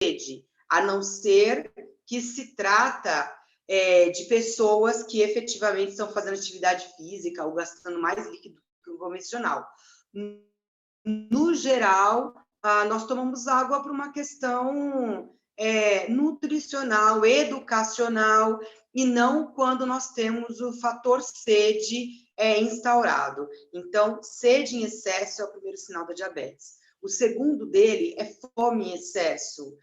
sede, a não ser que se trata de pessoas que efetivamente estão fazendo atividade física ou gastando mais líquido que o convencional. No geral, nós tomamos água por uma questão nutricional, educacional, e não quando nós temos o fator sede instaurado. Então, sede em excesso é o primeiro sinal da diabetes. O segundo dele é fome em excesso.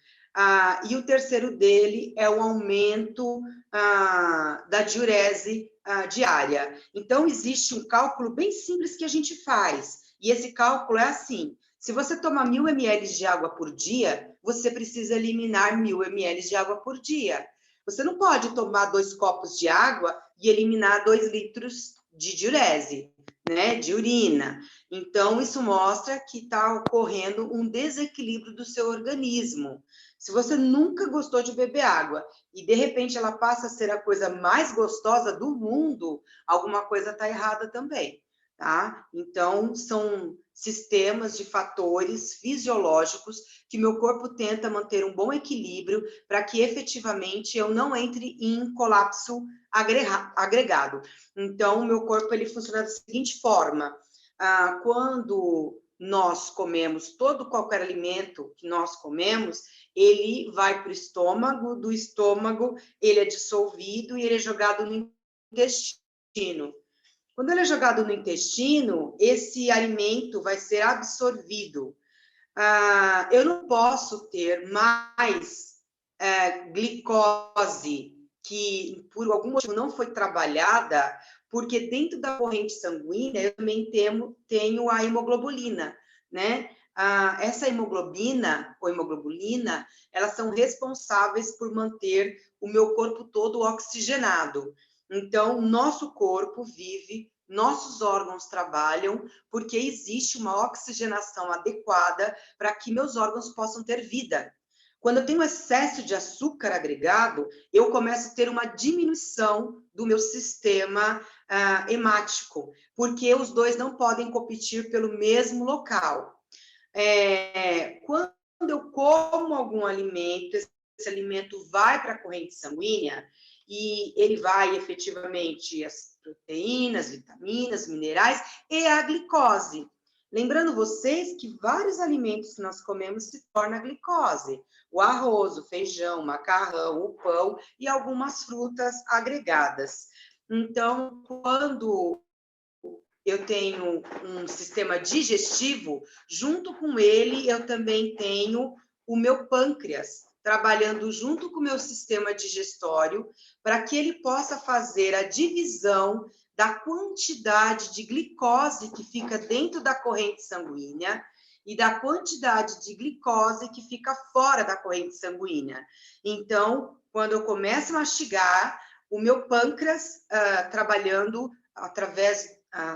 E o terceiro dele é o aumento da diurese diária. Então, existe um cálculo bem simples que a gente faz. E esse cálculo é assim: se você toma 1.000 ml de água por dia, você precisa eliminar 1.000 ml de água por dia. Você não pode tomar 2 copos de água e eliminar 2 litros de diurese, né, de urina. Então, isso mostra que está ocorrendo um desequilíbrio do seu organismo. Se você nunca gostou de beber água e, de repente, ela passa a ser a coisa mais gostosa do mundo, alguma coisa está errada também. Tá? Então, são sistemas de fatores fisiológicos que meu corpo tenta manter um bom equilíbrio para que efetivamente eu não entre em colapso agregado. Então, o meu corpo ele funciona da seguinte forma: quando nós comemos qualquer alimento que nós comemos, ele vai para o estômago, do estômago ele é dissolvido e ele é jogado no intestino. Quando ele é jogado no intestino, esse alimento vai ser absorvido. Eu não posso ter mais glicose que, por algum motivo, não foi trabalhada, porque dentro da corrente sanguínea eu também tenho a hemoglobulina, né? Essa hemoglobina ou hemoglobulina, elas são responsáveis por manter o meu corpo todo oxigenado. Então, nosso corpo vive, nossos órgãos trabalham, porque existe uma oxigenação adequada para que meus órgãos possam ter vida. Quando eu tenho excesso de açúcar agregado, eu começo a ter uma diminuição do meu sistema hemático, porque os dois não podem competir pelo mesmo local. Quando eu como algum alimento, esse alimento vai para a corrente sanguínea e ele vai efetivamente as proteínas, vitaminas, minerais e a glicose. Lembrando vocês que vários alimentos que nós comemos se tornam glicose. O arroz, o feijão, o macarrão, o pão e algumas frutas agregadas. Então, quando eu tenho um sistema digestivo, junto com ele eu também tenho o meu pâncreas, trabalhando junto com o meu sistema digestório, para que ele possa fazer a divisão da quantidade de glicose que fica dentro da corrente sanguínea e da quantidade de glicose que fica fora da corrente sanguínea. Então, quando eu começo a mastigar, o meu pâncreas trabalhando através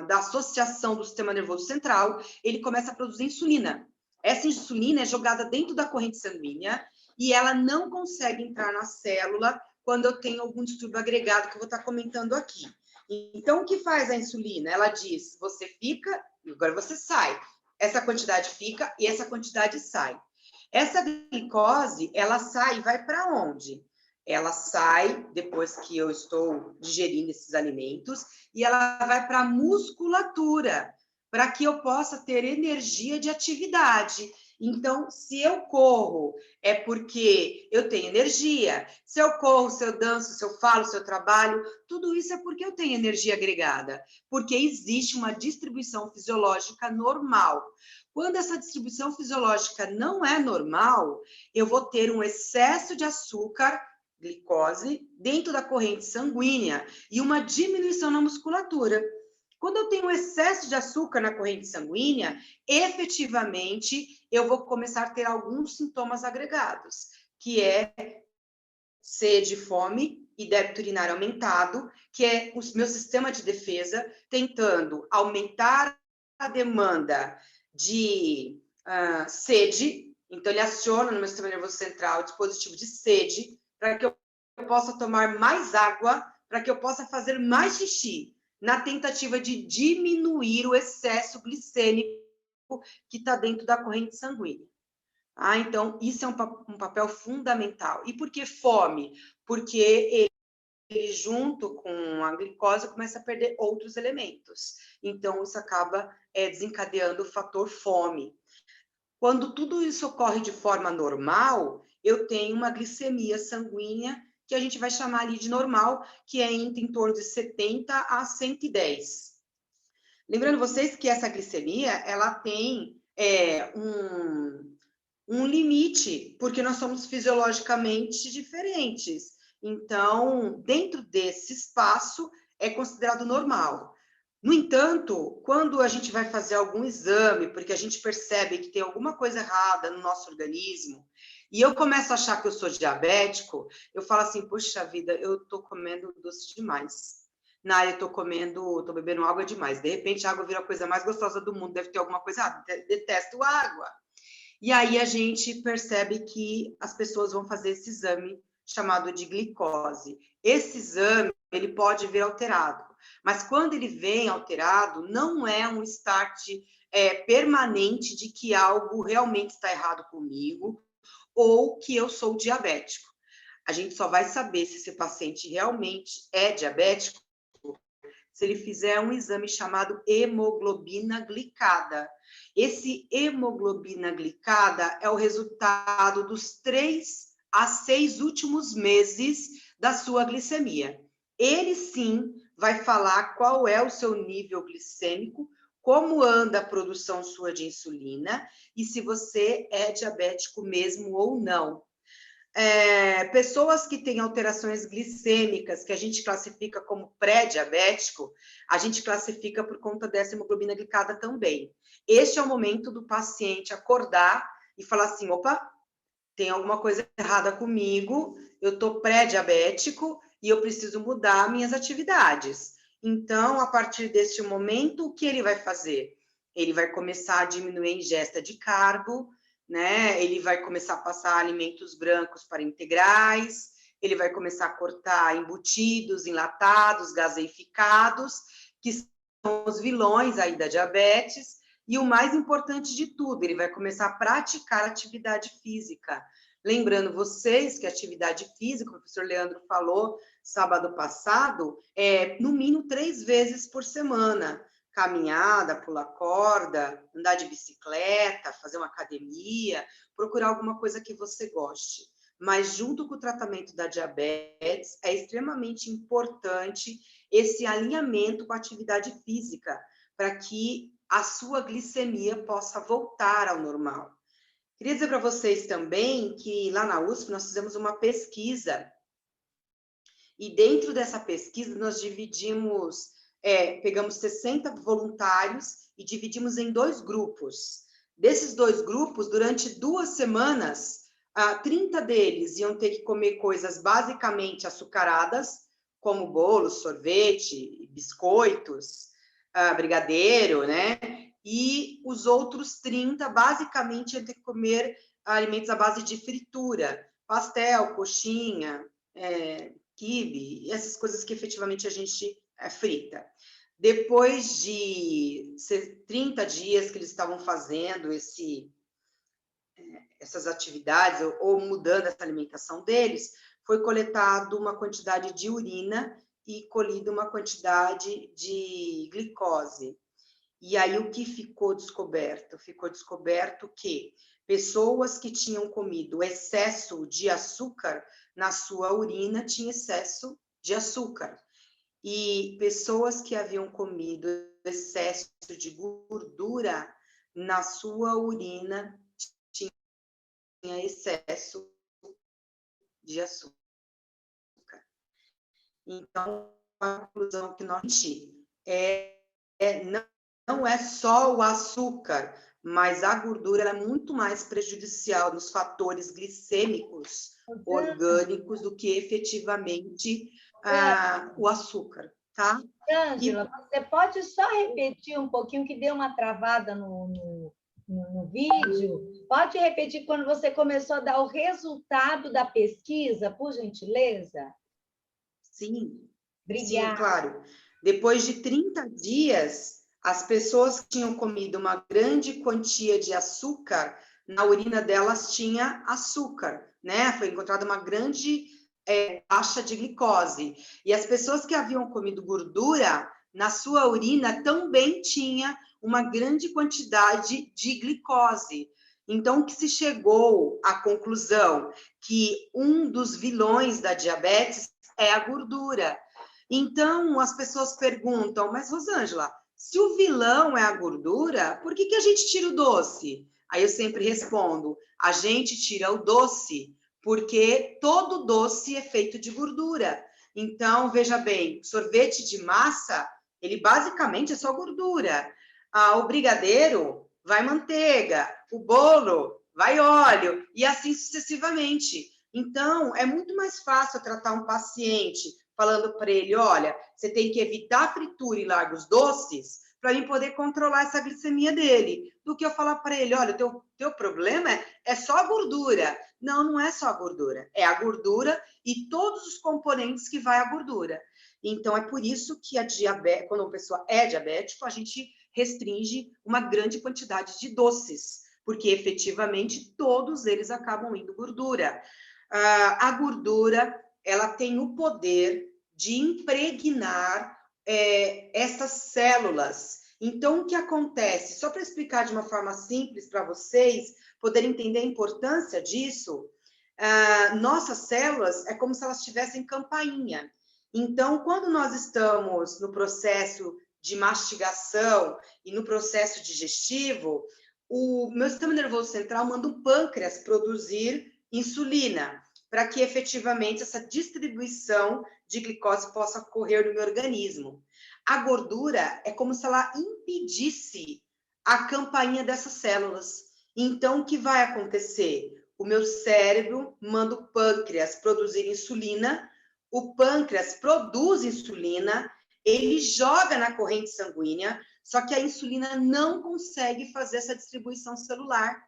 da associação do sistema nervoso central, ele começa a produzir insulina. Essa insulina é jogada dentro da corrente sanguínea e ela não consegue entrar na célula quando eu tenho algum distúrbio agregado que eu vou estar comentando aqui. Então, o que faz a insulina? Ela diz, você fica e agora você sai. Essa quantidade fica e essa quantidade sai. Essa glicose, ela sai e vai para onde? Ela sai depois que eu estou digerindo esses alimentos e ela vai para a musculatura, para que eu possa ter energia de atividade. Então, se eu corro, é porque eu tenho energia. Se eu corro, se eu danço, se eu falo, se eu trabalho, tudo isso é porque eu tenho energia agregada, porque existe uma distribuição fisiológica normal. Quando essa distribuição fisiológica não é normal, eu vou ter um excesso de açúcar, glicose, dentro da corrente sanguínea e uma diminuição na musculatura. Quando eu tenho excesso de açúcar na corrente sanguínea, efetivamente, eu vou começar a ter alguns sintomas agregados, que é sede, fome e débito urinário aumentado, que é o meu sistema de defesa tentando aumentar a demanda de sede, então ele aciona no meu sistema nervoso central o dispositivo de sede, para que eu possa tomar mais água, para que eu possa fazer mais xixi, na tentativa de diminuir o excesso glicêmico que está dentro da corrente sanguínea. Então, isso é um papel fundamental. E por que fome? Porque ele, junto com a glicose, começa a perder outros elementos. Então, isso acaba desencadeando o fator fome. Quando tudo isso ocorre de forma normal, eu tenho uma glicemia sanguínea, que a gente vai chamar ali de normal, que é em torno de 70 a 110. Lembrando vocês que essa glicemia, ela tem um limite, porque nós somos fisiologicamente diferentes. Então, dentro desse espaço, é considerado normal. No entanto, quando a gente vai fazer algum exame, porque a gente percebe que tem alguma coisa errada no nosso organismo, e eu começo a achar que eu sou diabético, eu falo assim, puxa vida, eu tô comendo doce demais. Eu tô bebendo água demais. De repente, a água vira a coisa mais gostosa do mundo, deve ter alguma coisa errada. Detesto água. E aí a gente percebe que as pessoas vão fazer esse exame chamado de glicose. Esse exame, ele pode vir alterado, mas quando ele vem alterado, não é um start permanente de que algo realmente está errado comigo ou que eu sou diabético. A gente só vai saber se esse paciente realmente é diabético se ele fizer um exame chamado hemoglobina glicada. Esse hemoglobina glicada é o resultado dos 3 a 6 últimos meses da sua glicemia. Ele sim vai falar qual é o seu nível glicêmico, como anda a produção sua de insulina e se você é diabético mesmo ou não. Pessoas que têm alterações glicêmicas, que a gente classifica como pré-diabético, a gente classifica por conta dessa hemoglobina glicada também. Este é o momento do paciente acordar e falar assim, opa, tem alguma coisa errada comigo, eu estou pré-diabético e eu preciso mudar minhas atividades. Então, a partir desse momento, o que ele vai fazer? Ele vai começar a diminuir a ingesta de carbo, né? Ele vai começar a passar alimentos brancos para integrais, ele vai começar a cortar embutidos, enlatados, gaseificados, que são os vilões aí da diabetes, e o mais importante de tudo, ele vai começar a praticar atividade física. Lembrando vocês que a atividade física, o professor Leandro falou sábado passado, no mínimo 3 vezes por semana. Caminhada, pular corda, andar de bicicleta, fazer uma academia, procurar alguma coisa que você goste. Mas junto com o tratamento da diabetes, é extremamente importante esse alinhamento com a atividade física, para que a sua glicemia possa voltar ao normal. Queria dizer para vocês também que lá na USP nós fizemos uma pesquisa e dentro dessa pesquisa nós pegamos 60 voluntários e dividimos em 2 grupos. Desses 2 grupos, durante 2 semanas, 30 deles iam ter que comer coisas basicamente açucaradas, como bolos, sorvete, biscoitos, brigadeiro, né? E os outros 30, basicamente, iam ter que comer alimentos à base de fritura, pastel, coxinha, quibe, essas coisas que efetivamente a gente frita. Depois de 30 dias que eles estavam fazendo essas atividades, ou mudando essa alimentação deles, foi coletado uma quantidade de urina e colhida uma quantidade de glicose. E aí, o que ficou descoberto? Ficou descoberto que pessoas que tinham comido excesso de açúcar na sua urina tinham excesso de açúcar. E pessoas que haviam comido excesso de gordura na sua urina tinham excesso de açúcar. Então, a conclusão que nós não é só o açúcar, mas a gordura é muito mais prejudicial nos fatores glicêmicos orgânicos do que efetivamente o açúcar, tá? Ângela, você pode só repetir um pouquinho, que deu uma travada no vídeo? Pode repetir quando você começou a dar o resultado da pesquisa, por gentileza? Sim. Obrigada. Sim, claro. Depois de 30 dias, as pessoas que tinham comido uma grande quantia de açúcar na urina delas tinha açúcar, né? Foi encontrada uma grande taxa de glicose. E as pessoas que haviam comido gordura, na sua urina também tinha uma grande quantidade de glicose. Então, que se chegou à conclusão que um dos vilões da diabetes é a gordura. Então, as pessoas perguntam, mas Rosângela, se o vilão é a gordura, por que a gente tira o doce? Aí eu sempre respondo, a gente tira o doce porque todo doce é feito de gordura. Então, veja bem, sorvete de massa, ele basicamente é só gordura. O brigadeiro vai manteiga, o bolo vai óleo, e assim sucessivamente. Então, é muito mais fácil tratar um paciente falando para ele, olha, você tem que evitar fritura e largos doces para mim poder controlar essa glicemia dele, do que eu falar para ele, olha, teu problema é só a gordura. Não, não é só a gordura, é a gordura e todos os componentes que vai a gordura. Então, é por isso que a diabetes, quando uma pessoa é diabética, a gente restringe uma grande quantidade de doces, porque efetivamente todos eles acabam indo gordura. A gordura, ela tem o poder de impregnar essas células. Então, o que acontece? Só para explicar de uma forma simples para vocês poderem entender a importância disso, nossas células é como se elas tivessem campainha. Então, quando nós estamos no processo de mastigação e no processo digestivo, o meu sistema nervoso central manda o pâncreas produzir insulina, para que efetivamente essa distribuição de glicose possa ocorrer no meu organismo. A gordura é como se ela impedisse a campainha dessas células. Então, o que vai acontecer? O meu cérebro manda o pâncreas produzir insulina, o pâncreas produz insulina, ele joga na corrente sanguínea, só que a insulina não consegue fazer essa distribuição celular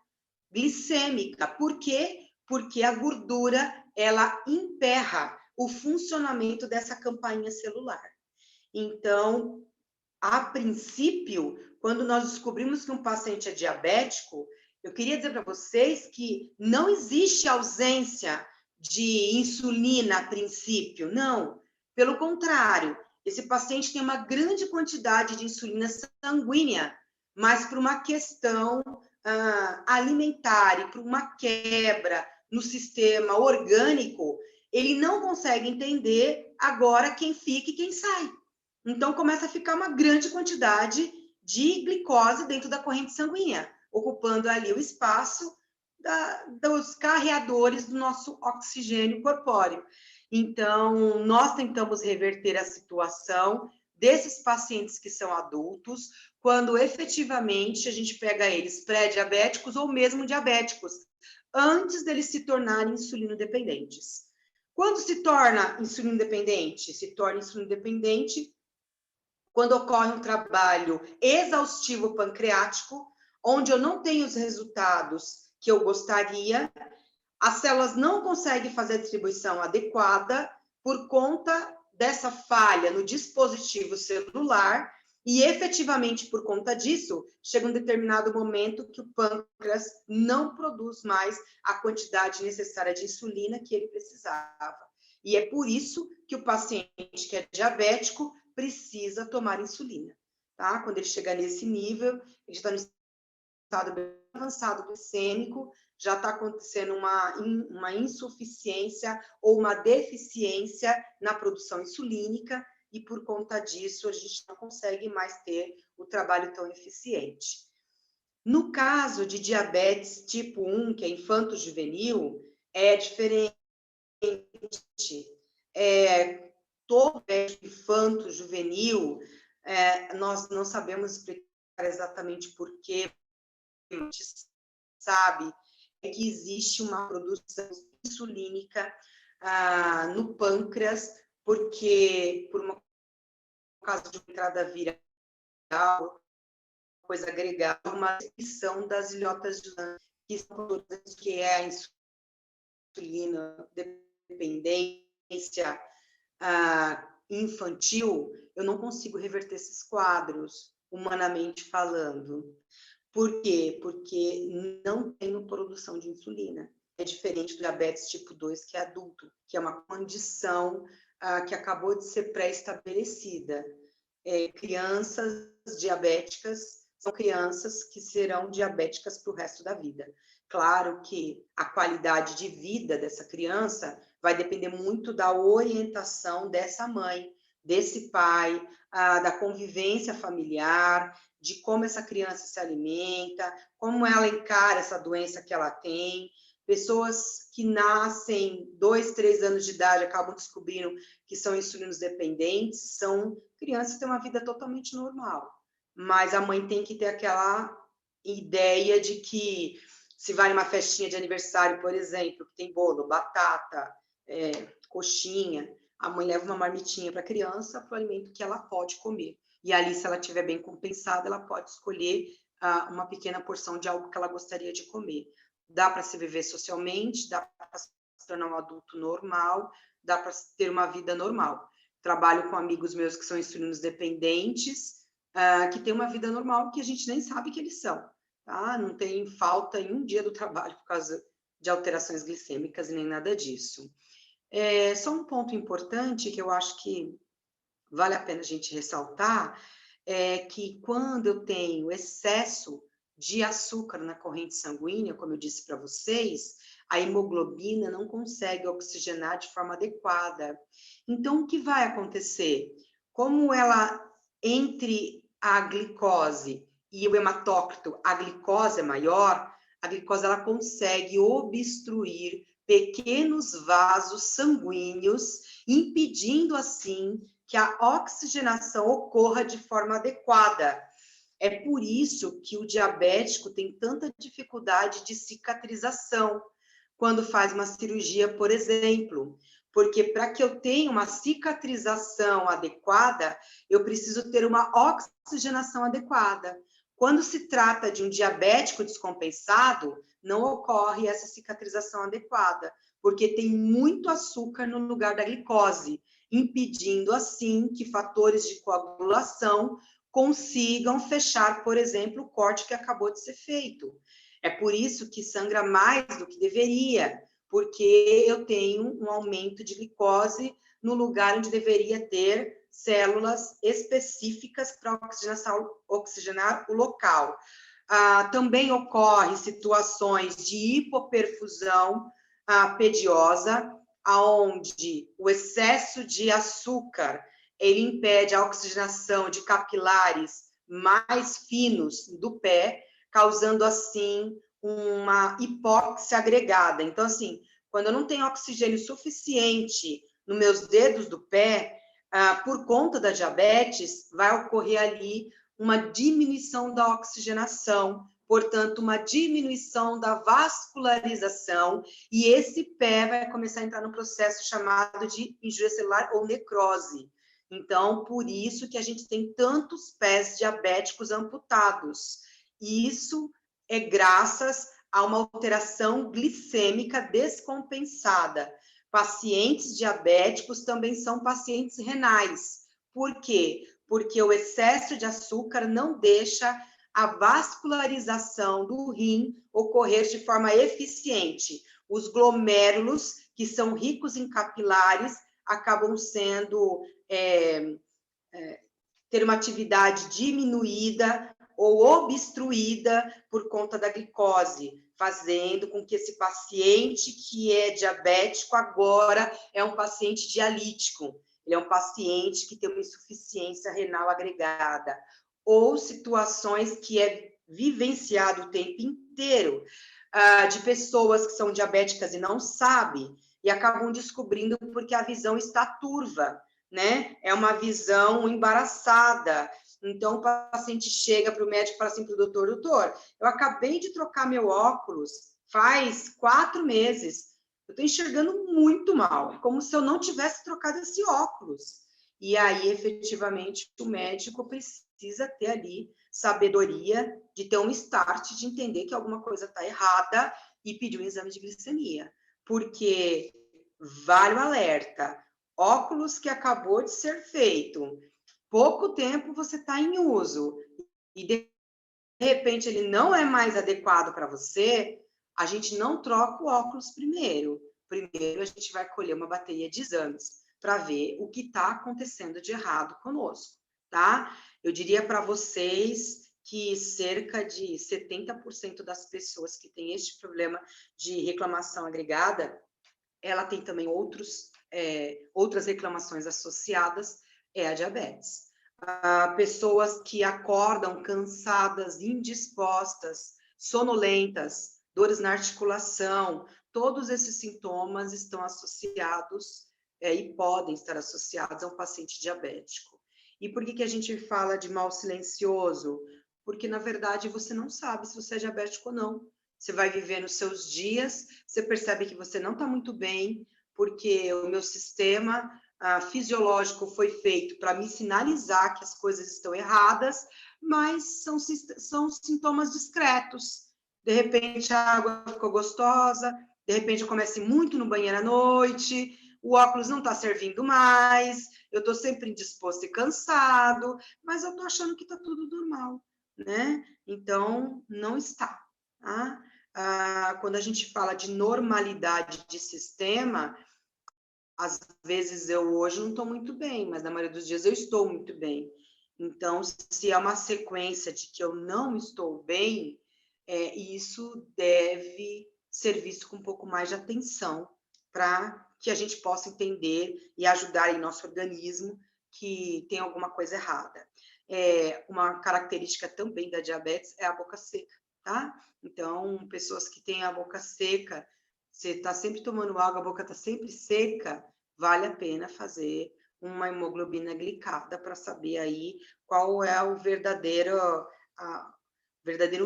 glicêmica. Por quê? Porque a gordura, ela emperra o funcionamento dessa campainha celular. Então, a princípio, quando nós descobrimos que um paciente é diabético, eu queria dizer para vocês que não existe ausência de insulina a princípio, não. Pelo contrário, esse paciente tem uma grande quantidade de insulina sanguínea, mas por uma questão alimentar e por uma quebra no sistema orgânico, ele não consegue entender agora quem fica e quem sai. Então, começa a ficar uma grande quantidade de glicose dentro da corrente sanguínea, ocupando ali o espaço dos carreadores do nosso oxigênio corpóreo. Então, nós tentamos reverter a situação desses pacientes que são adultos, quando efetivamente a gente pega eles pré-diabéticos ou mesmo diabéticos, antes deles se tornarem insulino-dependentes. Quando se torna insulino-dependente? Se torna insulino-dependente quando ocorre um trabalho exaustivo pancreático, onde eu não tenho os resultados que eu gostaria, as células não conseguem fazer a distribuição adequada por conta dessa falha no dispositivo celular e, efetivamente, por conta disso, chega um determinado momento que o pâncreas não produz mais a quantidade necessária de insulina que ele precisava. E é por isso que o paciente que é diabético precisa tomar insulina, tá? Quando ele chegar nesse nível, ele está no estado bem avançado glicêmico, já está acontecendo uma insuficiência ou uma deficiência na produção insulínica e, por conta disso, a gente não consegue mais ter o trabalho tão eficiente. No caso de diabetes tipo 1, que é infanto-juvenil, é diferente. Todo infanto-juvenil, nós não sabemos explicar exatamente por quê, a gente sabe que existe uma produção insulínica no pâncreas, porque por uma causa de uma entrada viral, coisa agregada, uma restrição das ilhotas de lã, que é a insulina dependência infantil, eu não consigo reverter esses quadros, humanamente falando. Por quê? Porque não tem produção de insulina. É diferente do diabetes tipo 2, que é adulto, que é uma condição que acabou de ser pré-estabelecida. Crianças diabéticas são crianças que serão diabéticas para o resto da vida. Claro que a qualidade de vida dessa criança vai depender muito da orientação dessa mãe, desse pai, da convivência familiar, de como essa criança se alimenta, como ela encara essa doença que ela tem. Pessoas que nascem 2, 3 anos de idade acabam descobrindo que são insulinos dependentes, são crianças que têm uma vida totalmente normal. Mas a mãe tem que ter aquela ideia de que se vai numa festinha de aniversário, por exemplo, que tem bolo, batata, coxinha, a mãe leva uma marmitinha para a criança para o alimento que ela pode comer. E ali, se ela estiver bem compensada, ela pode escolher uma pequena porção de algo que ela gostaria de comer. Dá para se viver socialmente, dá para se tornar um adulto normal, dá para ter uma vida normal. Trabalho com amigos meus que são insulinos dependentes, que têm uma vida normal que a gente nem sabe que eles são. Tá? Não tem falta em um dia do trabalho por causa de alterações glicêmicas e nem nada disso. Só um ponto importante que eu acho que vale a pena a gente ressaltar é que quando eu tenho excesso de açúcar na corrente sanguínea, como eu disse para vocês, a hemoglobina não consegue oxigenar de forma adequada. Então, o que vai acontecer? Como ela, entre a glicose e o hematócrito, a glicose é maior, a glicose ela consegue obstruir pequenos vasos sanguíneos, impedindo assim que a oxigenação ocorra de forma adequada. É por isso que o diabético tem tanta dificuldade de cicatrização quando faz uma cirurgia, por exemplo. Porque para que eu tenha uma cicatrização adequada, eu preciso ter uma oxigenação adequada. Quando se trata de um diabético descompensado, não ocorre essa cicatrização adequada, porque tem muito açúcar no lugar da glicose, impedindo assim que fatores de coagulação consigam fechar, por exemplo, o corte que acabou de ser feito. É por isso que sangra mais do que deveria, porque eu tenho um aumento de glicose no lugar onde deveria ter células específicas para oxigenar o local. Também ocorre situações de hipoperfusão pediosa, aonde o excesso de açúcar ele impede a oxigenação de capilares mais finos do pé, causando assim uma hipóxia agregada. Então, assim, quando eu não tenho oxigênio suficiente nos meus dedos do pé, por conta da diabetes, vai ocorrer ali uma diminuição da oxigenação, portanto, uma diminuição da vascularização, e esse pé vai começar a entrar no processo chamado de injúria celular ou necrose. Então, por isso que a gente tem tantos pés diabéticos amputados. E isso é graças a uma alteração glicêmica descompensada. Pacientes diabéticos também são pacientes renais. Por quê? Porque o excesso de açúcar não deixa a vascularização do rim ocorrer de forma eficiente. Os glomérulos, que são ricos em capilares, acabam sendo ter uma atividade diminuída ou obstruída por conta da glicose, fazendo com que esse paciente que é diabético agora é um paciente dialítico, ele é um paciente que tem uma insuficiência renal agregada, ou situações que é vivenciado o tempo inteiro, de pessoas que são diabéticas e não sabem, e acabam descobrindo porque a visão está turva, né? É uma visão embaraçada. Então, o paciente chega para o médico e fala assim para o doutor, eu acabei de trocar meu óculos faz 4 meses, eu estou enxergando muito mal, como se eu não tivesse trocado esse óculos. E aí, efetivamente, o médico precisa ter ali sabedoria de ter um start, de entender que alguma coisa está errada e pedir um exame de glicemia. Porque, vale o alerta, óculos que acabou de ser feito, pouco tempo você está em uso, e repente ele não é mais adequado para você, a gente não troca o óculos primeiro. Primeiro a gente vai colher uma bateria de exames para ver o que está acontecendo de errado conosco, tá? Eu diria para vocês que cerca de 70% das pessoas que têm este problema de reclamação agregada, ela tem também outras reclamações associadas, a diabetes. Pessoas que acordam cansadas, indispostas, sonolentas, dores na articulação, todos esses sintomas estão associados e podem estar associados a um paciente diabético. E por que a gente fala de mal silencioso? Porque, na verdade, você não sabe se você é diabético ou não. Você vai viver nos seus dias, você percebe que você não está muito bem, porque o meu sistema fisiológico foi feito para me sinalizar que as coisas estão erradas, mas são sintomas discretos. De repente, a água ficou gostosa, de repente, eu começo muito no banheiro à noite, o óculos não está servindo mais, eu estou sempre indisposto e cansado, mas eu estou achando que está tudo normal, né? Então, não está. Tá? Quando a gente fala de normalidade de sistema, às vezes eu hoje não estou muito bem, mas na maioria dos dias eu estou muito bem. Então, se é uma sequência de que eu não estou bem, isso deve ser visto com um pouco mais de atenção para que a gente possa entender e ajudar em nosso organismo que tem alguma coisa errada. Uma característica também da diabetes é a boca seca, tá? Então, pessoas que têm a boca seca, você está sempre tomando água, a boca está sempre seca, vale a pena fazer uma hemoglobina glicada para saber aí qual é o verdadeiro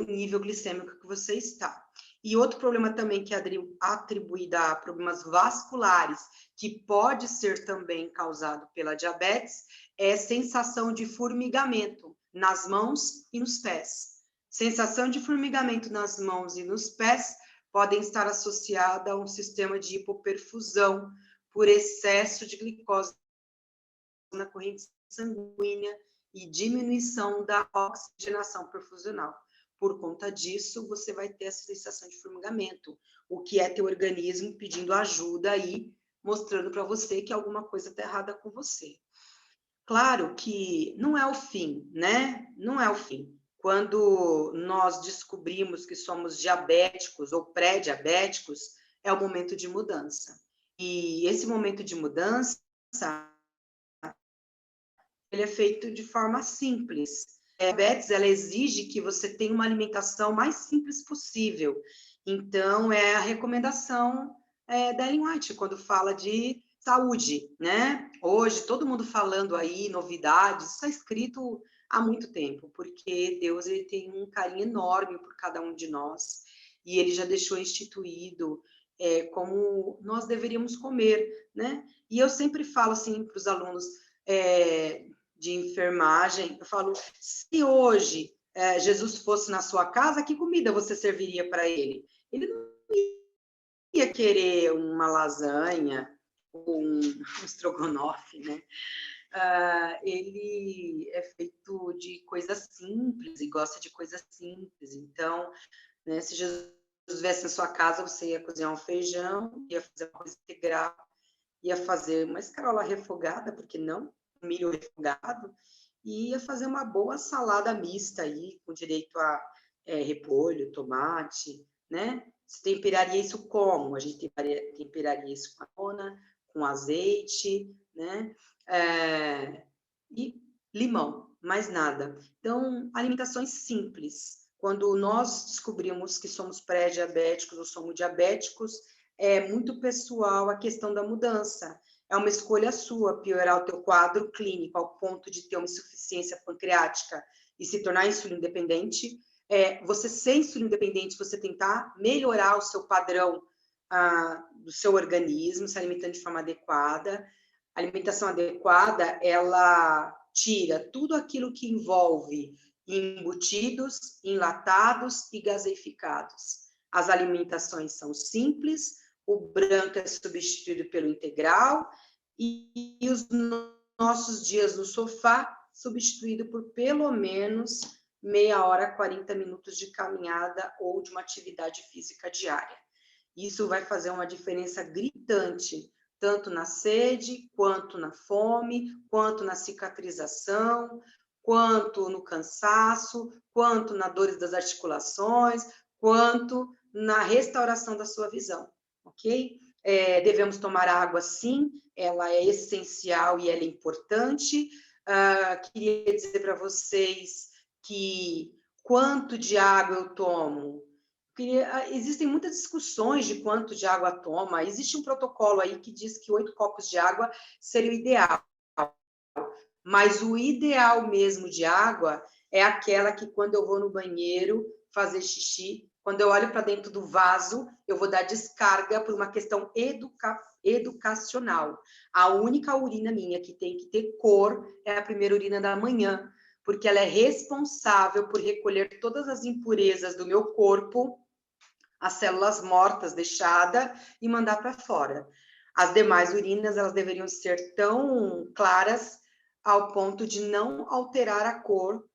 nível glicêmico que você está. E outro problema também que é atribuído a problemas vasculares, que pode ser também causado pela diabetes, é sensação de formigamento nas mãos e nos pés. Sensação de formigamento nas mãos e nos pés podem estar associada a um sistema de hipoperfusão por excesso de glicose na corrente sanguínea e diminuição da oxigenação perfusional. Por conta disso, você vai ter essa sensação de formigamento, o que é teu organismo pedindo ajuda aí, mostrando para você que alguma coisa está errada com você. Claro que não é o fim, né? Não é o fim. Quando nós descobrimos que somos diabéticos ou pré-diabéticos, é o momento de mudança. E esse momento de mudança, ele é feito de forma simples. A diabetes, ela exige que você tenha uma alimentação mais simples possível. Então, é a recomendação da Ellen White, quando fala de saúde, né? Hoje, todo mundo falando aí, novidades, isso está escrito há muito tempo, porque Deus ele tem um carinho enorme por cada um de nós, e ele já deixou instituído como nós deveríamos comer, né? E eu sempre falo assim para os alunos de enfermagem, eu falo, se hoje Jesus fosse na sua casa, que comida você serviria para ele? Ele não ia querer uma lasanha, um estrogonofe, né? Ele é feito de coisas simples e gosta de coisas simples. Então, né, se Jesus estivesse na sua casa, você ia cozinhar um feijão, ia fazer uma coisa integral, ia fazer uma escarola refogada, porque não? Milho refogado, e ia fazer uma boa salada mista aí, com direito a repolho, tomate, né? Você temperaria isso como? A gente temperaria isso com azeitona, com azeite, né? E limão, mais nada. Então, alimentações simples. Quando nós descobrimos que somos pré-diabéticos ou somos diabéticos, é muito pessoal a questão da mudança. É uma escolha sua piorar o teu quadro clínico ao ponto de ter uma insuficiência pancreática e se tornar insulino dependente. Você ser insulino dependente, você tentar melhorar o seu padrão do seu organismo, se alimentando de forma adequada. A alimentação adequada, ela tira tudo aquilo que envolve embutidos, enlatados e gaseificados. As alimentações são simples, o branco é substituído pelo integral e os nossos dias no sofá substituído por pelo menos meia hora, 40 minutos de caminhada ou de uma atividade física diária. Isso vai fazer uma diferença gritante, tanto na sede, quanto na fome, quanto na cicatrização, quanto no cansaço, quanto na dores das articulações, quanto na restauração da sua visão, ok? Devemos tomar água, sim, ela é essencial e ela é importante. Queria dizer para vocês que quanto de água eu tomo. Existem muitas discussões de quanto de água toma. Existe um protocolo aí que diz que 8 copos de água seria o ideal. Mas o ideal mesmo de água é aquela que, quando eu vou no banheiro fazer xixi, quando eu olho para dentro do vaso, eu vou dar descarga por uma questão educacional. A única urina minha que tem que ter cor é a primeira urina da manhã, porque ela é responsável por recolher todas as impurezas do meu corpo, as células mortas deixadas, e mandar para fora. As demais urinas, elas deveriam ser tão claras ao ponto de não alterar a cor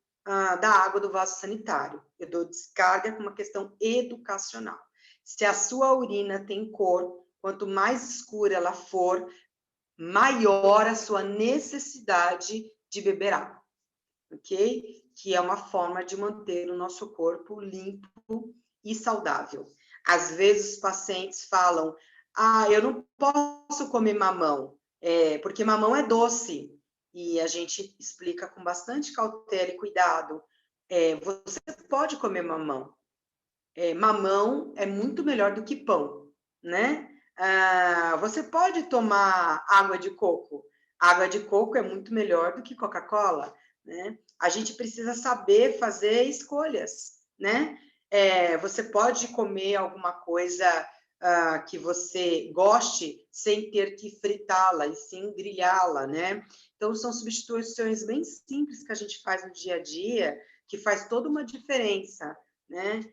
da água do vaso sanitário. Eu dou descarga com uma questão educacional. Se a sua urina tem cor, quanto mais escura ela for, maior a sua necessidade de beber água, ok? Que é uma forma de manter o nosso corpo limpo e saudável. Às vezes os pacientes falam, eu não posso comer mamão, porque mamão é doce. E a gente explica com bastante cautela e cuidado. Você pode comer mamão. Mamão é muito melhor do que pão, né? Você pode tomar água de coco. Água de coco é muito melhor do que Coca-Cola, né? A gente precisa saber fazer escolhas, né? Você pode comer alguma coisa que você goste sem ter que fritá-la e sim grelhá-la, né? Então, são substituições bem simples que a gente faz no dia a dia, que faz toda uma diferença, né?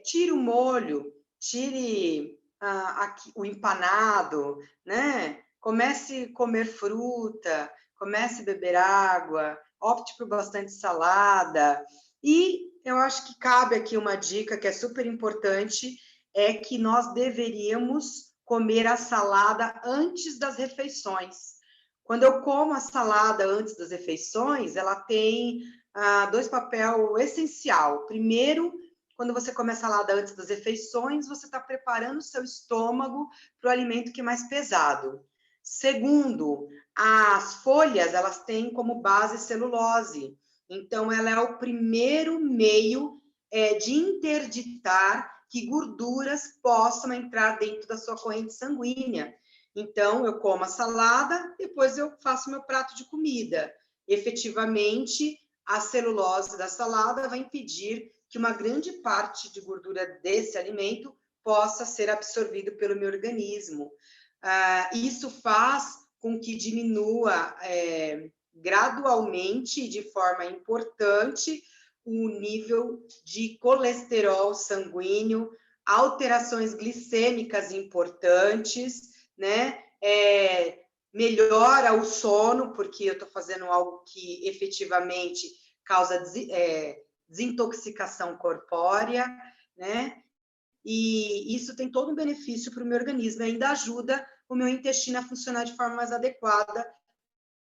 Tire o molho, tire o empanado, né? Comece a comer fruta, comece a beber água, opte por bastante salada. E eu acho que cabe aqui uma dica que é super importante, é que nós deveríamos comer a salada antes das refeições. Quando eu como a salada antes das refeições, ela tem dois papéis essenciais. Primeiro, quando você come a salada antes das refeições, você está preparando o seu estômago para o alimento que é mais pesado. Segundo, as folhas, elas têm como base celulose. Então, ela é o primeiro meio de interditar que gorduras possam entrar dentro da sua corrente sanguínea. Então, eu como a salada, depois eu faço meu prato de comida. Efetivamente, a celulose da salada vai impedir que uma grande parte de gordura desse alimento possa ser absorvido pelo meu organismo. Isso faz com que diminua gradualmente, de forma importante, o nível de colesterol sanguíneo, alterações glicêmicas importantes, né? Melhora o sono, porque eu estou fazendo algo que efetivamente causa desintoxicação corpórea, né? E isso tem todo um benefício para o meu organismo, e ainda ajuda o meu intestino a funcionar de forma mais adequada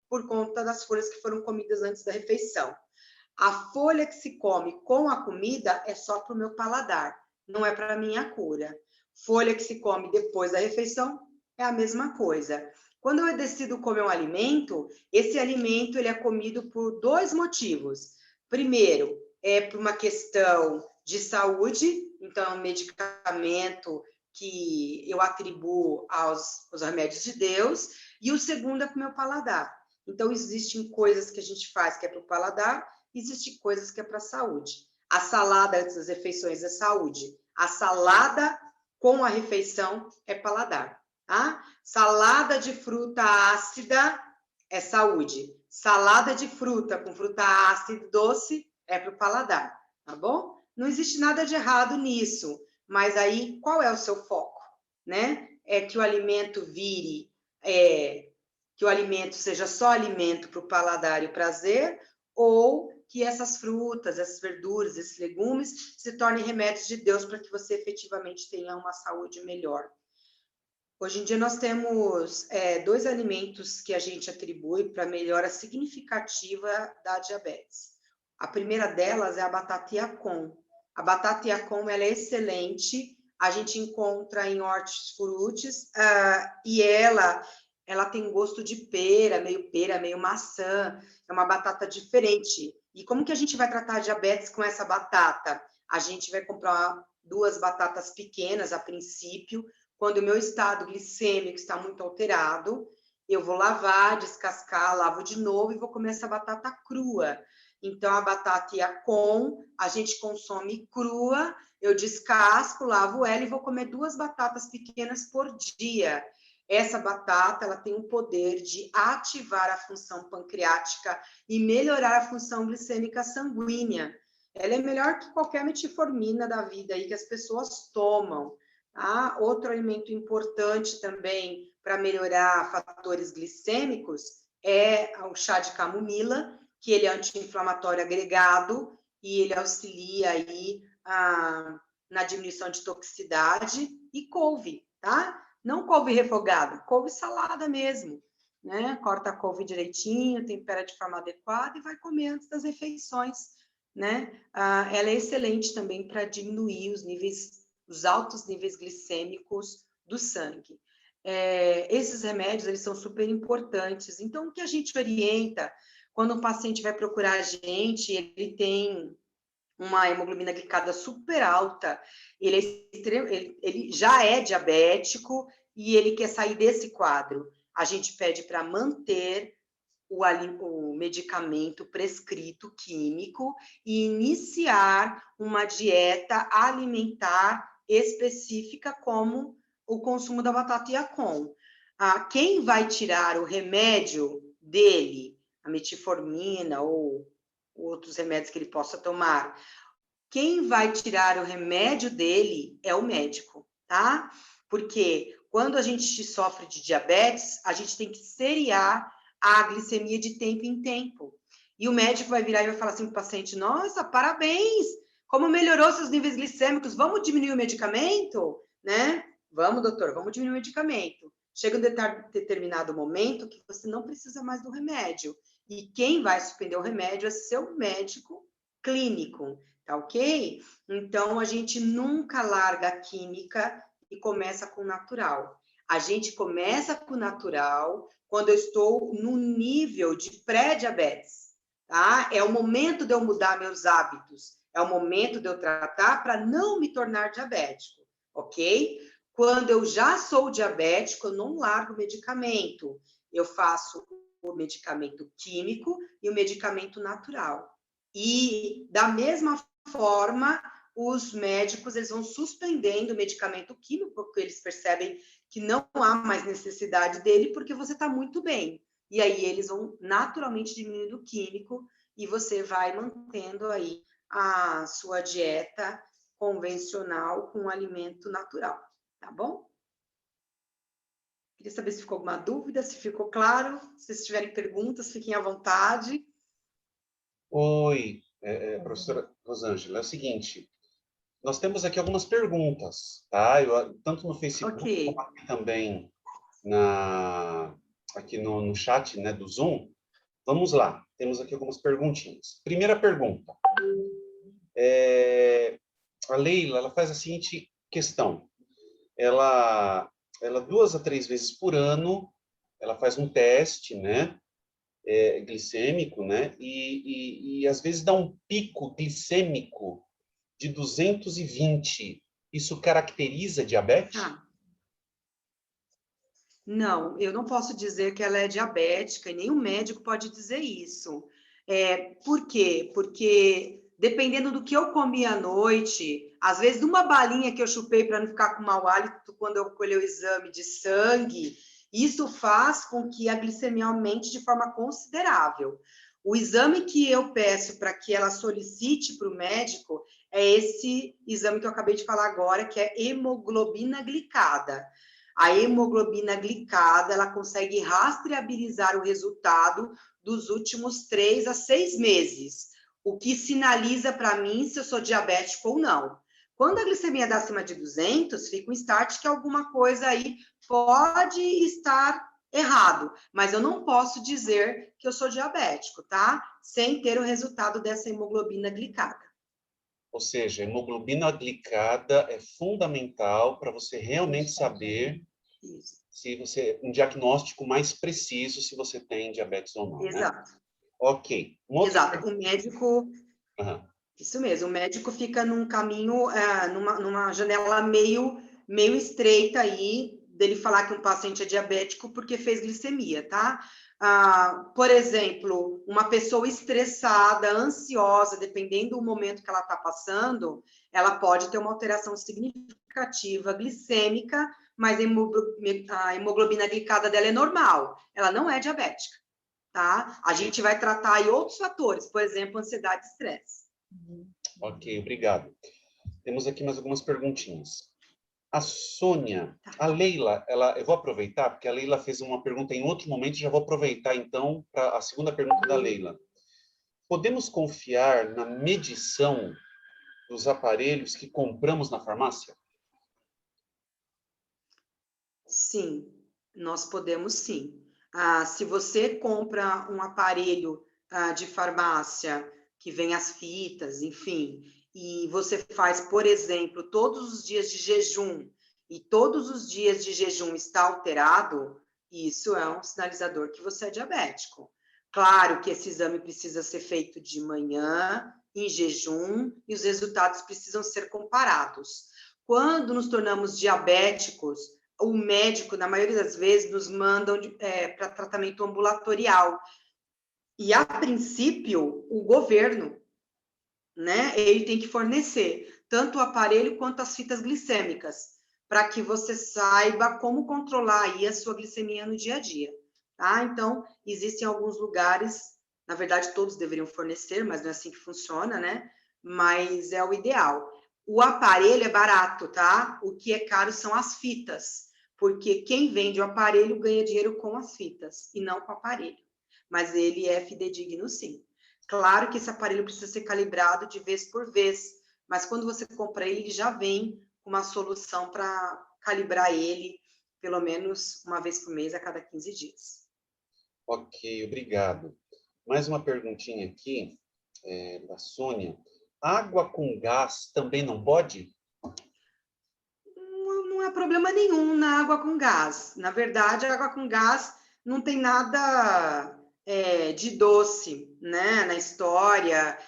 por conta das folhas que foram comidas antes da refeição. A folha que se come com a comida é só para o meu paladar, não é para a minha cura. Folha que se come depois da refeição é a mesma coisa. Quando eu decido comer um alimento, esse alimento ele é comido por dois motivos. Primeiro, é por uma questão de saúde, então é um medicamento que eu atribuo aos remédios de Deus, e o segundo é para o meu paladar. Então, existem coisas que a gente faz que é para o paladar, existem coisas que é para a saúde. A salada antes das refeições é saúde. A salada com a refeição é paladar. Tá? Salada de fruta ácida é saúde. Salada de fruta com fruta ácida e doce é para o paladar, tá bom? Não existe nada de errado nisso, mas aí qual é o seu foco, né? É que o alimento vire, que o alimento seja só alimento para o paladar e o prazer, ou que essas frutas, essas verduras, esses legumes se tornem remédios de Deus para que você efetivamente tenha uma saúde melhor. Hoje em dia nós temos 2 alimentos que a gente atribui para melhora significativa da diabetes. A primeira delas é a batata Yacon. A batata Yacon, ela é excelente, a gente encontra em hortifrutis, e ela tem gosto de pera, meio maçã, é uma batata diferente. E como que a gente vai tratar a diabetes com essa batata? A gente vai comprar 2 batatas pequenas a princípio. Quando o meu estado glicêmico está muito alterado, eu vou lavar, descascar, lavo de novo e vou comer essa batata crua. Então, a batata Yacon, a gente consome crua, eu descasco, lavo ela e vou comer 2 batatas pequenas por dia. Essa batata, ela tem o poder de ativar a função pancreática e melhorar a função glicêmica sanguínea. Ela é melhor que qualquer metformina da vida aí que as pessoas tomam. Tá? Outro alimento importante também para melhorar fatores glicêmicos é o chá de camomila, que ele é anti-inflamatório agregado e ele auxilia aí na diminuição de toxicidade, e couve, tá? Não couve refogada, couve salada mesmo, né? Corta a couve direitinho, tempera de forma adequada e vai comer antes das refeições, né? Ela é excelente também para diminuir os altos níveis glicêmicos do sangue. Esses remédios, eles são super importantes. Então, o que a gente orienta quando um paciente vai procurar a gente, ele tem uma hemoglobina glicada super alta, ele já é diabético e ele quer sair desse quadro. A gente pede para manter o medicamento prescrito químico e iniciar uma dieta alimentar específica, como o consumo da batata Yacon. Quem vai tirar o remédio dele, a metformina ou outros remédios que ele possa tomar, quem vai tirar o remédio dele é o médico, tá? Porque quando a gente sofre de diabetes, a gente tem que seriar a glicemia de tempo em tempo. E o médico vai virar e vai falar assim para o paciente: nossa, parabéns! Como melhorou seus níveis glicêmicos? Vamos diminuir o medicamento? Né? Vamos, doutor, vamos diminuir o medicamento. Chega um determinado momento que você não precisa mais do remédio. E quem vai suspender o remédio é seu médico clínico, tá ok? Então, a gente nunca larga a química e começa com o natural. A gente começa com o natural quando eu estou no nível de pré-diabetes, tá? É o momento de eu mudar meus hábitos, é o momento de eu tratar para não me tornar diabético, ok? Quando eu já sou diabético, eu não largo o medicamento, eu faço o medicamento químico e o medicamento natural. E, da mesma forma, os médicos eles vão suspendendo o medicamento químico, porque eles percebem que não há mais necessidade dele, porque você está muito bem. E aí eles vão naturalmente diminuindo o químico e você vai mantendo aí a sua dieta convencional com alimento natural, tá bom? Queria saber se ficou alguma dúvida, se ficou claro. Se vocês tiverem perguntas, fiquem à vontade. Oi, professora Rosângela, é o seguinte, nós temos aqui algumas perguntas, tá? Tanto no Facebook como aqui também aqui no chat, né, do Zoom. Vamos lá, temos aqui algumas perguntinhas. Primeira pergunta. A Leila, ela faz a seguinte questão. Ela 2 a 3 vezes por ano, ela faz um teste, né? Glicêmico, né? E às vezes dá um pico glicêmico de 220. Isso caracteriza diabetes? Não, eu não posso dizer que ela é diabética, e nem o médico pode dizer isso. Por quê? Porque dependendo do que eu comi à noite, às vezes uma balinha que eu chupei para não ficar com mau hálito quando eu colher o exame de sangue, isso faz com que a glicemia aumente de forma considerável. O exame que eu peço para que ela solicite para o médico é esse exame que eu acabei de falar agora, que é hemoglobina glicada. A hemoglobina glicada, ela consegue rastreabilizar o resultado dos últimos 3 a 6 meses. o que sinaliza para mim se eu sou diabético ou não. Quando a glicemia dá acima de 200, fica um start que alguma coisa aí pode estar errado, mas eu não posso dizer que eu sou diabético, tá? Sem ter o resultado dessa hemoglobina glicada. Ou seja, a hemoglobina glicada é fundamental para você realmente saber se você um diagnóstico mais preciso se você tem diabetes ou não, Exato. Né? Ok. Exato. O médico, Uhum. isso mesmo, o médico fica num caminho, numa janela meio estreita aí, dele falar que um paciente é diabético porque fez glicemia, tá? Por exemplo, uma pessoa estressada, ansiosa, dependendo do momento que ela está passando, ela pode ter uma alteração significativa glicêmica, mas a hemoglobina glicada dela é normal, ela não é diabética, tá? A gente vai tratar aí outros fatores, por exemplo, ansiedade e estresse. Ok, obrigado. Temos aqui mais algumas perguntinhas. A Sônia, a Leila, eu vou aproveitar, porque a Leila fez uma pergunta em outro momento, já vou aproveitar, então, para a segunda pergunta da Leila. Podemos confiar na medição dos aparelhos que compramos na farmácia? Sim, nós podemos sim. Se você compra um aparelho de farmácia que vem as fitas, enfim, e você faz, por exemplo, todos os dias de jejum, e todos os dias de jejum está alterado, isso é um sinalizador que você é diabético. Claro que esse exame precisa ser feito de manhã, em jejum, e os resultados precisam ser comparados. Quando nos tornamos diabéticos, o médico, na maioria das vezes, nos mandam para tratamento ambulatorial. E, a princípio, o governo, né, ele tem que fornecer tanto o aparelho quanto as fitas glicêmicas, para que você saiba como controlar aí a sua glicemia no dia a dia. Tá? Então, existem alguns lugares, na verdade, todos deveriam fornecer, mas não é assim que funciona, né? Mas é o ideal. O aparelho é barato, tá? O que é caro são as fitas, porque quem vende o aparelho ganha dinheiro com as fitas e não com o aparelho. Mas ele é fidedigno, sim. Claro que esse aparelho precisa ser calibrado de vez por vez, mas quando você compra ele, já vem uma solução para calibrar ele pelo menos uma vez por mês, a cada 15 dias. Ok, obrigado. Mais uma perguntinha aqui, da Sônia. Água com gás também não pode? Não é problema nenhum na água com gás. Na verdade, a água com gás não tem nada de doce, né, na história,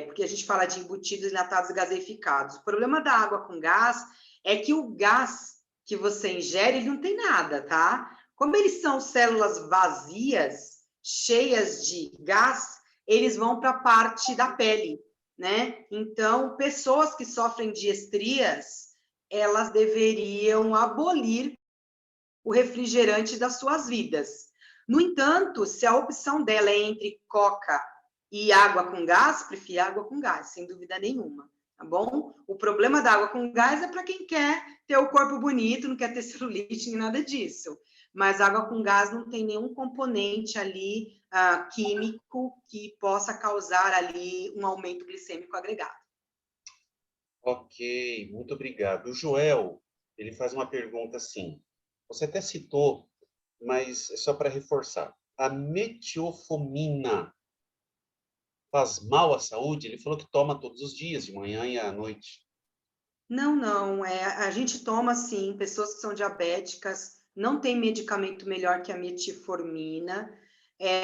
porque a gente fala de embutidos, enlatados e gaseificados. O problema da água com gás é que o gás que você ingere, ele não tem nada, tá? Como eles são células vazias, cheias de gás, eles vão para a parte da pele, né? Então, pessoas que sofrem de estrias, elas deveriam abolir o refrigerante das suas vidas. No entanto, se a opção dela é entre coca e água com gás, prefiro água com gás, sem dúvida nenhuma, tá bom? O problema da água com gás é para quem quer ter o corpo bonito, não quer ter celulite, nem nada disso. Mas água com gás não tem nenhum componente ali químico que possa causar ali um aumento glicêmico agregado. Ok, muito obrigado. O Joel, ele faz uma pergunta assim. Você até citou, mas é só para reforçar. A metiofomina faz mal à saúde? Ele falou que toma todos os dias, de manhã e à noite. Não. A gente toma, sim, pessoas que são diabéticas, não tem medicamento melhor que a metformina.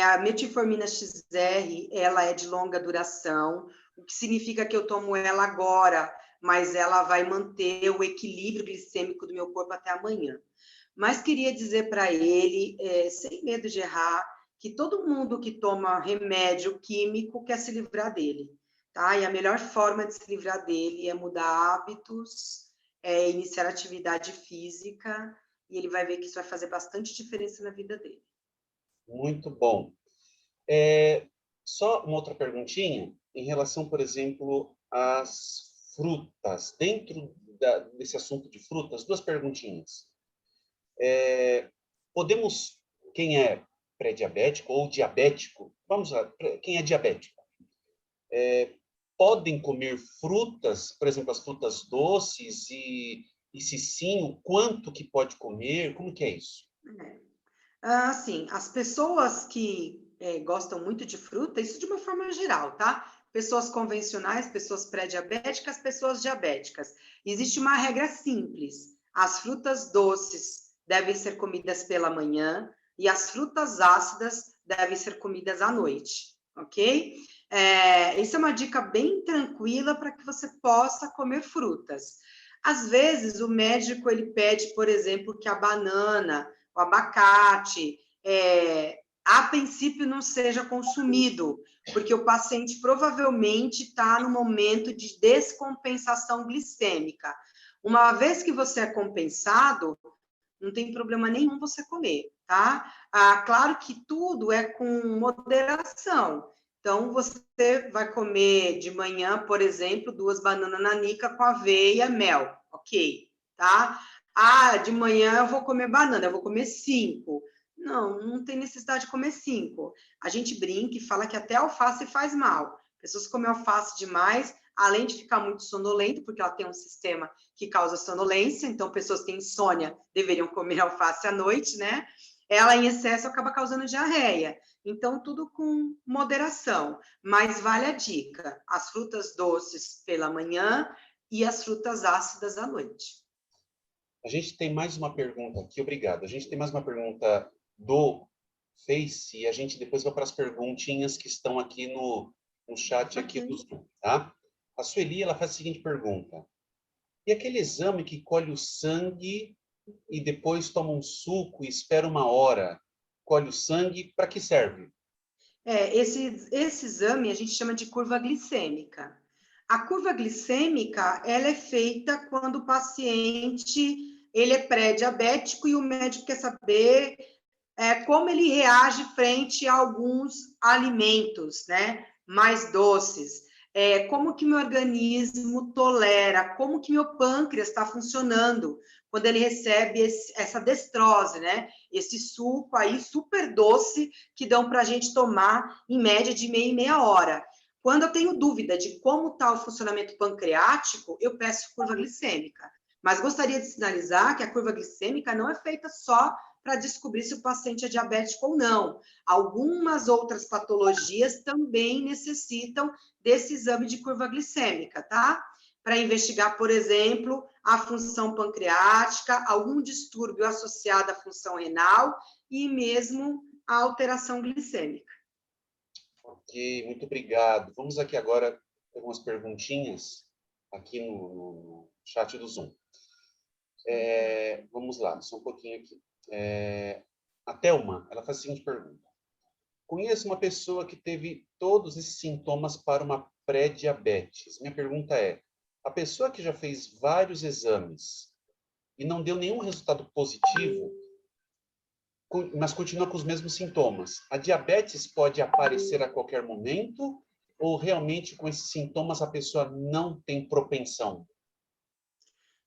A metformina XR, ela é de longa duração, o que significa que eu tomo ela agora, mas ela vai manter o equilíbrio glicêmico do meu corpo até amanhã. Mas queria dizer para ele, sem medo de errar, que todo mundo que toma remédio químico quer se livrar dele. Tá? E a melhor forma de se livrar dele é mudar hábitos, iniciar atividade física, e ele vai ver que isso vai fazer bastante diferença na vida dele. Muito bom. Só uma outra perguntinha em relação, por exemplo, às frutas. Dentro desse assunto de frutas, duas perguntinhas. Podemos, quem é pré-diabético ou diabético, vamos lá, quem é diabético, podem comer frutas, por exemplo, as frutas doces, e se sim, o quanto que pode comer? Como que é isso? Assim, as pessoas que gostam muito de fruta, isso de uma forma geral, tá? Pessoas convencionais, pessoas pré-diabéticas, pessoas diabéticas. Existe uma regra simples: as frutas doces devem ser comidas pela manhã e as frutas ácidas devem ser comidas à noite, ok? Isso é uma dica bem tranquila para que você possa comer frutas. Às vezes, o médico ele pede, por exemplo, que a banana, o abacate, a princípio não seja consumido, porque o paciente provavelmente está no momento de descompensação glicêmica. Uma vez que você é compensado, não tem problema nenhum você comer, tá? Claro que tudo é com moderação. Então, você vai comer de manhã, por exemplo, 2 bananas nanica com aveia, mel, ok, tá? De manhã eu vou comer banana, eu vou comer 5. Não tem necessidade de comer 5. A gente brinca e fala que até alface faz mal. Pessoas que comem alface demais, além de ficar muito sonolento, porque ela tem um sistema que causa sonolência, então pessoas que têm insônia deveriam comer alface à noite, né? Ela em excesso acaba causando diarreia. Então, tudo com moderação. Mas vale a dica: as frutas doces pela manhã e as frutas ácidas à noite. A gente tem mais uma pergunta aqui, obrigado. A gente tem mais uma pergunta do Face e a gente depois vai para as perguntinhas que estão aqui no chat aqui do Zoom, tá? A Sueli, ela faz a seguinte pergunta: e aquele exame que colhe o sangue e depois toma um suco e espera 1 hora, colhe o sangue, para que serve? Esse exame a gente chama de curva glicêmica. A curva glicêmica, ela é feita quando o paciente ele é pré-diabético e o médico quer saber como ele reage frente a alguns alimentos, né, mais doces. Como que meu organismo tolera, como que meu pâncreas está funcionando quando ele recebe essa destrose, né? Esse suco aí super doce que dão para a gente tomar em média de meia e meia hora. Quando eu tenho dúvida de como está o funcionamento pancreático, eu peço curva glicêmica. Mas gostaria de sinalizar que a curva glicêmica não é feita só para descobrir se o paciente é diabético ou não. Algumas outras patologias também necessitam desse exame de curva glicêmica, tá? Para investigar, por exemplo, a função pancreática, algum distúrbio associado à função renal e mesmo a alteração glicêmica. Ok, muito obrigado. Vamos aqui agora ter umas perguntinhas aqui no chat do Zoom. Vamos lá, só um pouquinho aqui. A Thelma, ela faz a seguinte pergunta: conheço uma pessoa que teve todos esses sintomas para uma pré-diabetes. Minha pergunta é: a pessoa que já fez vários exames e não deu nenhum resultado positivo, mas continua com os mesmos sintomas, a diabetes pode aparecer a qualquer momento ou realmente com esses sintomas a pessoa não tem propensão?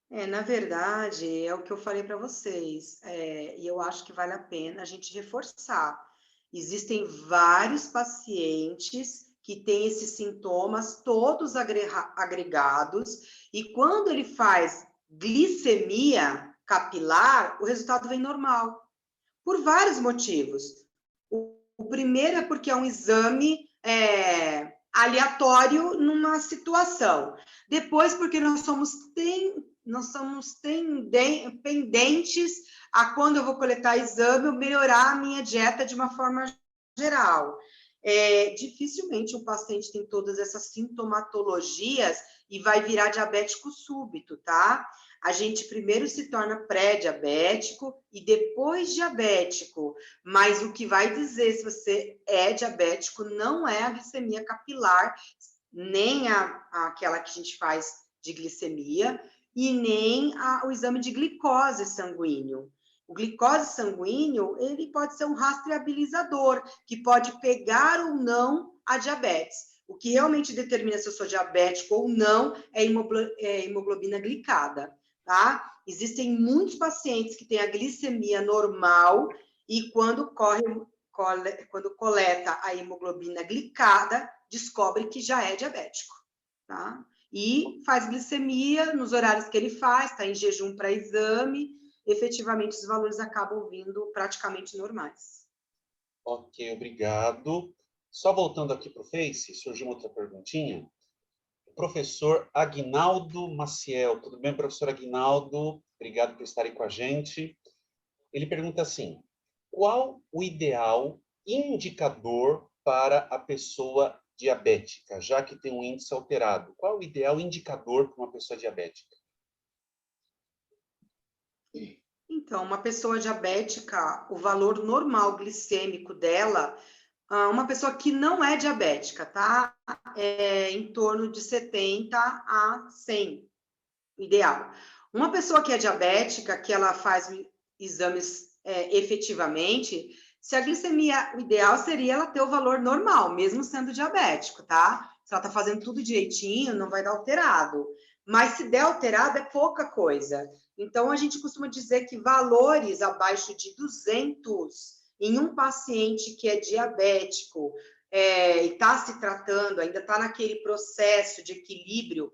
Na verdade, é o que eu falei para vocês, e eu acho que vale a pena a gente reforçar. Existem vários pacientes que têm esses sintomas todos agregados, e quando ele faz glicemia capilar, o resultado vem normal, por vários motivos. O primeiro é porque é um exame aleatório numa situação. Depois, porque nós somos pendentes a quando eu vou coletar exame, eu melhorar a minha dieta de uma forma geral. Dificilmente um paciente tem todas essas sintomatologias e vai virar diabético súbito, tá? A gente primeiro se torna pré-diabético e depois diabético, mas o que vai dizer se você é diabético não é a glicemia capilar, nem aquela que a gente faz de glicemia, e nem o exame de glicose sanguíneo. O glicose sanguíneo, ele pode ser um rastreabilizador, que pode pegar ou não a diabetes. O que realmente determina se eu sou diabético ou não é hemoglobina glicada, tá? Existem muitos pacientes que têm a glicemia normal e quando quando coleta a hemoglobina glicada, descobre que já é diabético, tá? E faz glicemia nos horários que ele faz, está em jejum para exame, efetivamente os valores acabam vindo praticamente normais. Ok, obrigado. Só voltando aqui para o Face, surgiu uma outra perguntinha. O professor Aguinaldo Maciel. Tudo bem, professor Aguinaldo? Obrigado por estarem com a gente. Ele pergunta assim, qual o ideal indicador para a pessoa diabética, já que tem um índice alterado? Qual o ideal indicador para uma pessoa diabética? Então, uma pessoa diabética, o valor normal glicêmico dela, uma pessoa que não é diabética, tá? É em torno de 70 a 100, ideal. Uma pessoa que é diabética, que ela faz exames efetivamente, se a glicemia, o ideal seria ela ter o valor normal, mesmo sendo diabético, tá? Se ela tá fazendo tudo direitinho, não vai dar alterado. Mas se der alterado, é pouca coisa. Então, a gente costuma dizer que valores abaixo de 200 em um paciente que é diabético e está se tratando, ainda está naquele processo de equilíbrio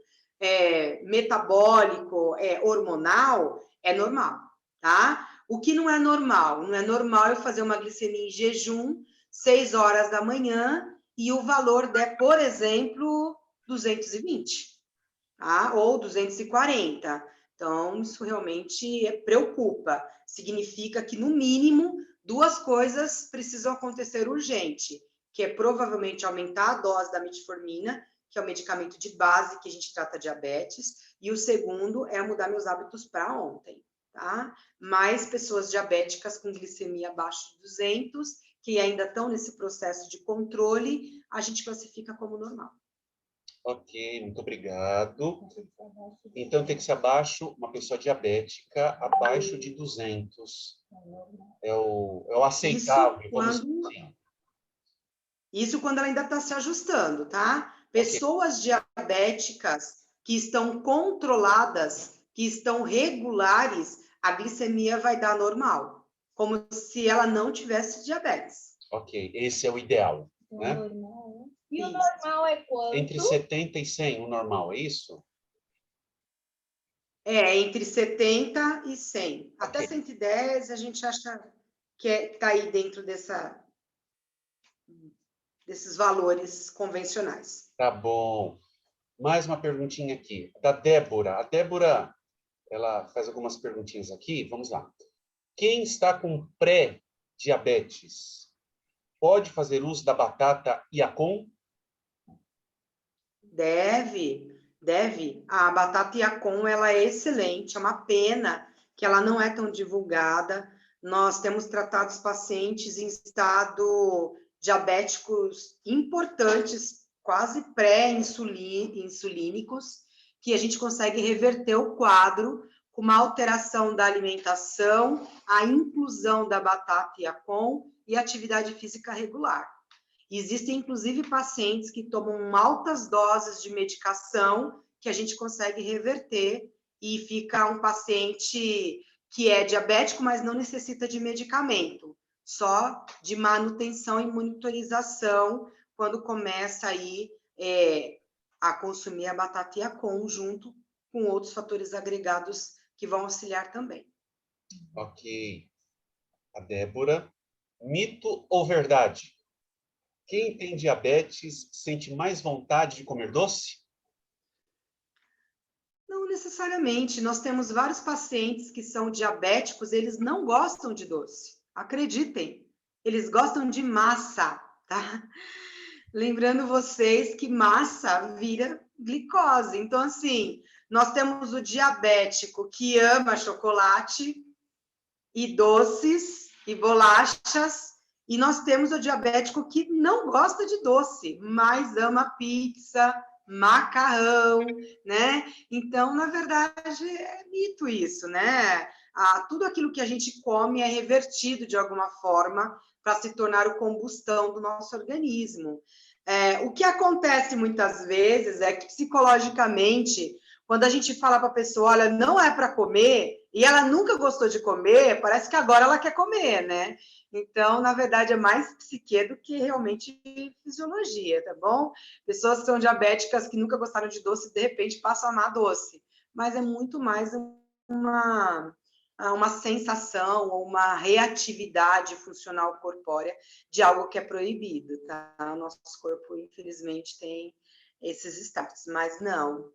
metabólico, hormonal, é normal, tá? O que não é normal? Não é normal eu fazer uma glicemia em jejum, 6 horas da manhã, e o valor der, por exemplo, 220, tá? Ou 240. Então, isso realmente preocupa. Significa que, no mínimo, duas coisas precisam acontecer urgente, que é provavelmente aumentar a dose da metformina, que é o medicamento de base que a gente trata diabetes, e o segundo é mudar meus hábitos para ontem, tá? Mais pessoas diabéticas com glicemia abaixo de 200, que ainda estão nesse processo de controle, a gente classifica como normal. Ok, muito obrigado. Então, tem que ser abaixo, uma pessoa diabética, abaixo de 200. É o aceitável, vamos dizer assim. Isso quando ela ainda está se ajustando, tá? Okay. Pessoas diabéticas que estão controladas, que estão regulares, a glicemia vai dar normal, como se ela não tivesse diabetes. Ok, esse é o ideal, né? Normal. E o normal é quanto? Entre 70 e 100, o normal, é isso? Entre 70 e 100. Okay. Até 110 a gente acha que está aí dentro desses valores convencionais. Tá bom. Mais uma perguntinha aqui, da Débora. A Débora, ela faz algumas perguntinhas aqui, vamos lá. Quem está com pré-diabetes pode fazer uso da batata Yacon? Deve. A batata Yacon, ela é excelente, é uma pena que ela não é tão divulgada. Nós temos tratado os pacientes em estado diabéticos importantes, quase pré-insulínicos, que a gente consegue reverter o quadro com uma alteração da alimentação, a inclusão da batata Yacon e atividade física regular. Existem, inclusive, pacientes que tomam altas doses de medicação que a gente consegue reverter e fica um paciente que é diabético, mas não necessita de medicamento, só de manutenção e monitorização quando começa aí a consumir a batata Yacon junto com outros fatores agregados que vão auxiliar também. Ok. A Débora. Mito ou verdade? Quem tem diabetes sente mais vontade de comer doce? Não necessariamente. Nós temos vários pacientes que são diabéticos, eles não gostam de doce. Acreditem, eles gostam de massa, tá? Lembrando vocês que massa vira glicose. Então, assim, nós temos o diabético que ama chocolate e doces e bolachas, e nós temos o diabético que não gosta de doce, mas ama pizza, macarrão, né? Então, na verdade, é mito isso, né? Tudo aquilo que a gente come é revertido de alguma forma para se tornar o combustão do nosso organismo. O que acontece muitas vezes é que, psicologicamente, quando a gente fala para a pessoa, olha, não é para comer, e ela nunca gostou de comer, parece que agora ela quer comer, né? Então, na verdade, é mais psique do que realmente fisiologia, tá bom? Pessoas que são diabéticas, que nunca gostaram de doce, de repente passam a amar doce. Mas é muito mais uma sensação ou uma reatividade funcional corpórea de algo que é proibido, tá? Nosso corpo, infelizmente, tem esses status. Mas não,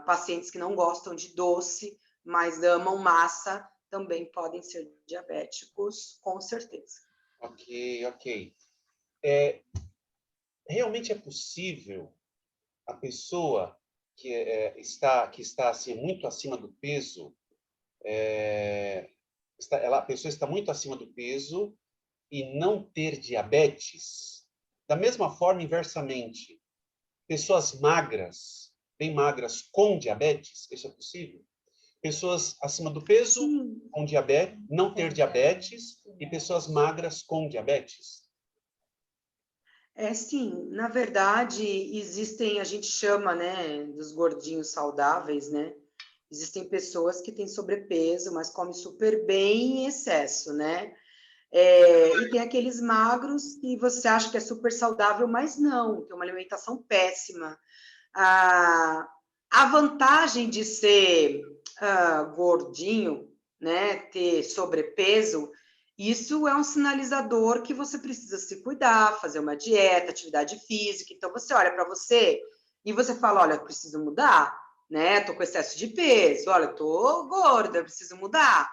pacientes que não gostam de doce, mas amam massa, também podem ser diabéticos, com certeza. Ok, ok. Realmente é possível a pessoa que está assim, muito acima do peso, a pessoa está muito acima do peso e não ter diabetes? Da mesma forma, inversamente, pessoas magras, bem magras, com diabetes, isso é possível? Pessoas acima do peso, Sim, com diabetes, não ter diabetes, e pessoas magras com diabetes? sim, na verdade, existem, a gente chama, né, dos gordinhos saudáveis, né? Existem pessoas que têm sobrepeso, mas comem super bem em excesso, né? E tem aqueles magros que você acha que é super saudável, mas não, tem uma alimentação péssima. A, a vantagem de ser gordinho, né, ter sobrepeso, isso é um sinalizador que você precisa se cuidar, fazer uma dieta, atividade física. Então, você olha para você e você fala, olha, eu preciso mudar, né? Tô com excesso de peso, olha, tô gorda, eu preciso mudar.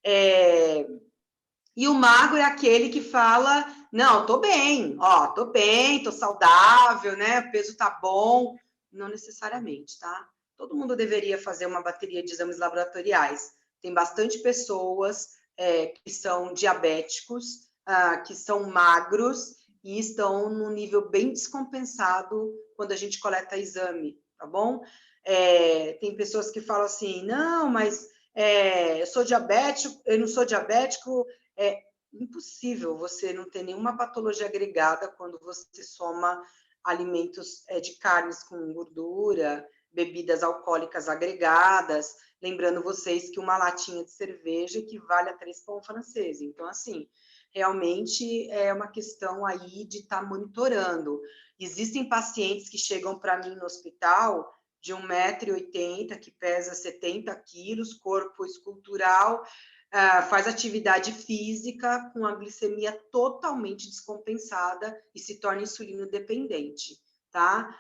E o magro é aquele que fala, não, tô bem, ó, tô bem, tô saudável, né? O peso tá bom. Não necessariamente, tá? Todo mundo deveria fazer uma bateria de exames laboratoriais. Tem bastante pessoas que são diabéticos, que são magros e estão num nível bem descompensado quando a gente coleta exame, tá bom? Tem pessoas que falam assim, não, mas eu sou diabético, eu não sou diabético, é impossível você não ter nenhuma patologia agregada quando você soma alimentos de carnes com gordura, bebidas alcoólicas agregadas, lembrando vocês que uma latinha de cerveja equivale a 3 pão francês. Então, assim, realmente é uma questão aí de estar monitorando. Existem pacientes que chegam para mim no hospital de 1,80 m, que pesa 70 quilos, corpo escultural, faz atividade física com a glicemia totalmente descompensada e se torna insulino dependente, tá?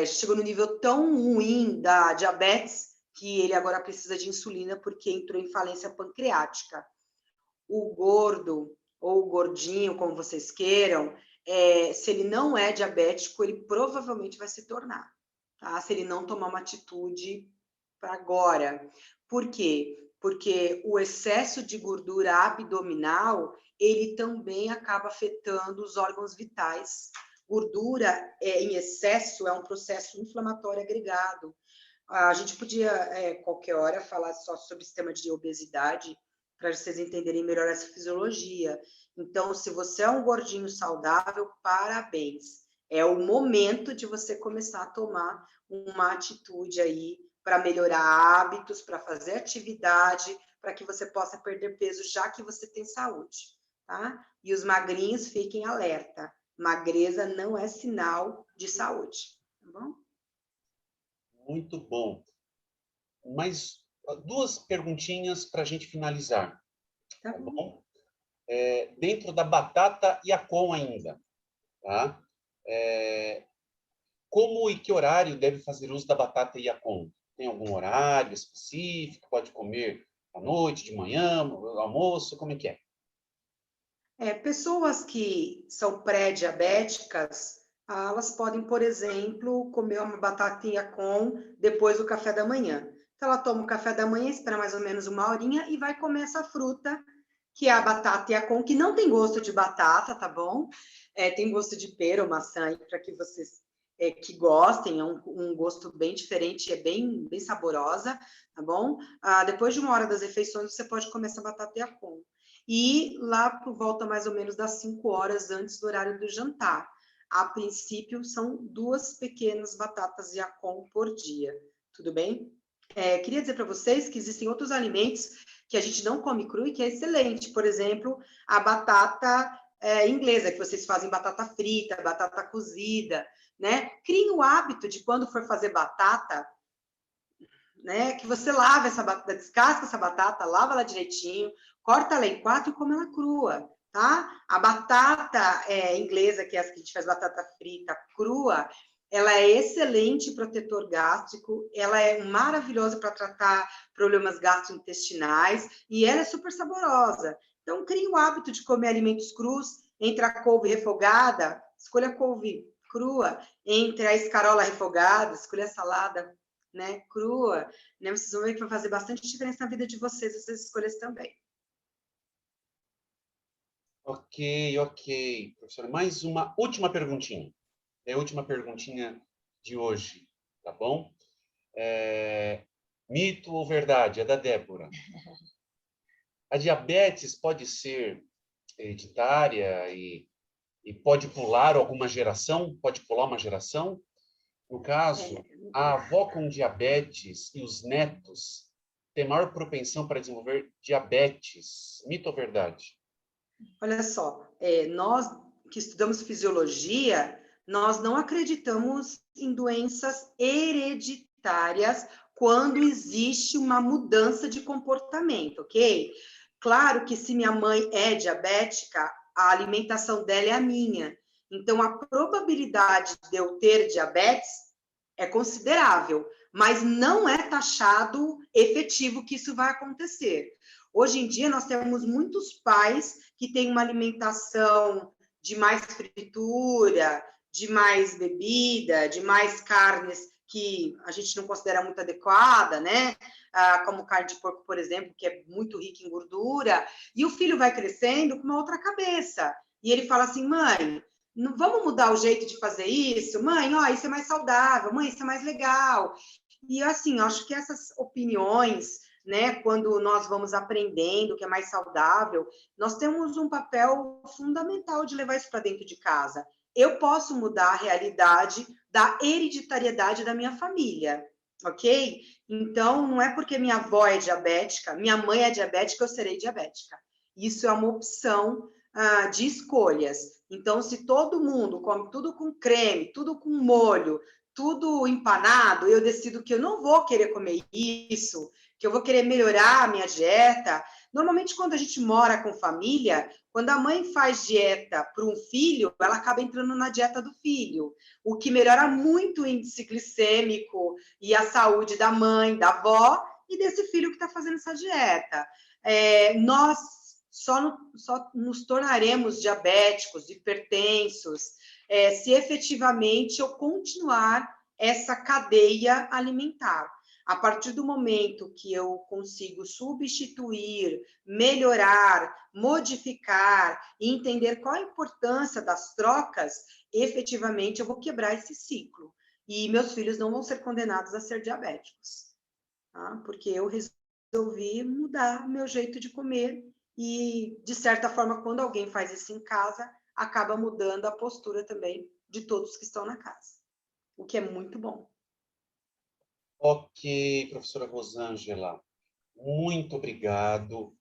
Chegou no nível tão ruim da diabetes que ele agora precisa de insulina porque entrou em falência pancreática. O gordo ou o gordinho, como vocês queiram, se ele não é diabético, ele provavelmente vai se tornar, tá? Se ele não tomar uma atitude para agora. Por quê? Porque o excesso de gordura abdominal, ele também acaba afetando os órgãos vitais. Gordura em excesso é um processo inflamatório agregado. A gente podia, qualquer hora, falar só sobre o sistema de obesidade, para vocês entenderem melhor essa fisiologia. Então, se você é um gordinho saudável, parabéns. É o momento de você começar a tomar uma atitude aí para melhorar hábitos, para fazer atividade, para que você possa perder peso, já que você tem saúde, tá? E os magrinhos, fiquem alerta. Magreza não é sinal de saúde, tá bom? Muito bom. Mais duas perguntinhas para a gente finalizar, Tá tá bom. bom? Dentro da batata Yacon ainda, tá? Como e que horário deve fazer uso da batata Yacon? Tem algum horário específico? Pode comer à noite, de manhã, no almoço? Como é que é? Pessoas que são pré-diabéticas, elas podem, por exemplo, comer uma batatinha com depois do café da manhã. Então, ela toma o café da manhã, espera mais ou menos uma horinha e vai comer essa fruta, que é a batata Yacon, que não tem gosto de batata, tá bom? Tem gosto de pera ou maçã, para que vocês que gostem, é um gosto bem diferente, é bem, bem saborosa, tá bom? Depois de uma hora das refeições, você pode comer essa batata Yacon. E lá por volta mais ou menos das 5 horas antes do horário do jantar. A princípio, são 2 pequenas batatas Yacon por dia. Tudo bem? queria dizer para vocês que existem outros alimentos que a gente não come cru e que é excelente. Por exemplo, a batata inglesa, que vocês fazem batata frita, batata cozida, né? Criem o hábito de quando for fazer batata, né? Que você lava essa batata, descasca essa batata, lava ela direitinho, corta ela em quatro e come ela crua, tá? A batata inglesa, que é essa que a gente faz batata frita crua, ela é excelente protetor gástrico, ela é maravilhosa para tratar problemas gastrointestinais e ela é super saborosa. Então, crie o hábito de comer alimentos crus, entre a couve refogada, escolha a couve crua, entre a escarola refogada, escolha a salada, né, crua, né? Vocês vão ver que vai fazer bastante diferença na vida de vocês, essas escolhas também. Ok, ok. Professora, mais uma última perguntinha. É a última perguntinha de hoje, tá bom? Mito ou verdade? É da Débora. A diabetes pode ser hereditária e pode pular alguma geração? Pode pular uma geração? No caso, a avó com diabetes e os netos têm maior propensão para desenvolver diabetes. Mito ou verdade? Olha só, nós que estudamos fisiologia, nós não acreditamos em doenças hereditárias quando existe uma mudança de comportamento, ok? Claro que se minha mãe é diabética, a alimentação dela é a minha. Então, a probabilidade de eu ter diabetes é considerável, mas não é taxado efetivo que isso vai acontecer. Hoje em dia, nós temos muitos pais que têm uma alimentação de mais fritura, de mais bebida, de mais carnes que a gente não considera muito adequada, né? Como carne de porco, por exemplo, que é muito rica em gordura, e o filho vai crescendo com uma outra cabeça. E ele fala assim, mãe, não vamos mudar o jeito de fazer isso? Mãe, ó, isso é mais saudável, mãe, isso é mais legal. E assim, acho que essas opiniões, né, quando nós vamos aprendendo o que é mais saudável, nós temos um papel fundamental de levar isso para dentro de casa. Eu posso mudar a realidade da hereditariedade da minha família, ok? Então, não é porque minha avó é diabética, minha mãe é diabética, eu serei diabética. Isso é uma opção de escolhas. Então, se todo mundo come tudo com creme, tudo com molho, tudo empanado, eu decido que eu não vou querer comer isso, que eu vou querer melhorar a minha dieta. Normalmente, quando a gente mora com família, quando a mãe faz dieta para um filho, ela acaba entrando na dieta do filho, o que melhora muito o índice glicêmico e a saúde da mãe, da avó e desse filho que está fazendo essa dieta. Nós só nos tornaremos diabéticos, hipertensos, se efetivamente eu continuar essa cadeia alimentar. A partir do momento que eu consigo substituir, melhorar, modificar e entender qual a importância das trocas, efetivamente eu vou quebrar esse ciclo. E meus filhos não vão ser condenados a ser diabéticos, tá? Porque eu resolvi mudar meu jeito de comer e, de certa forma, quando alguém faz isso em casa, acaba mudando a postura também de todos que estão na casa, o que é muito bom. Ok, professora Rosângela, muito obrigado.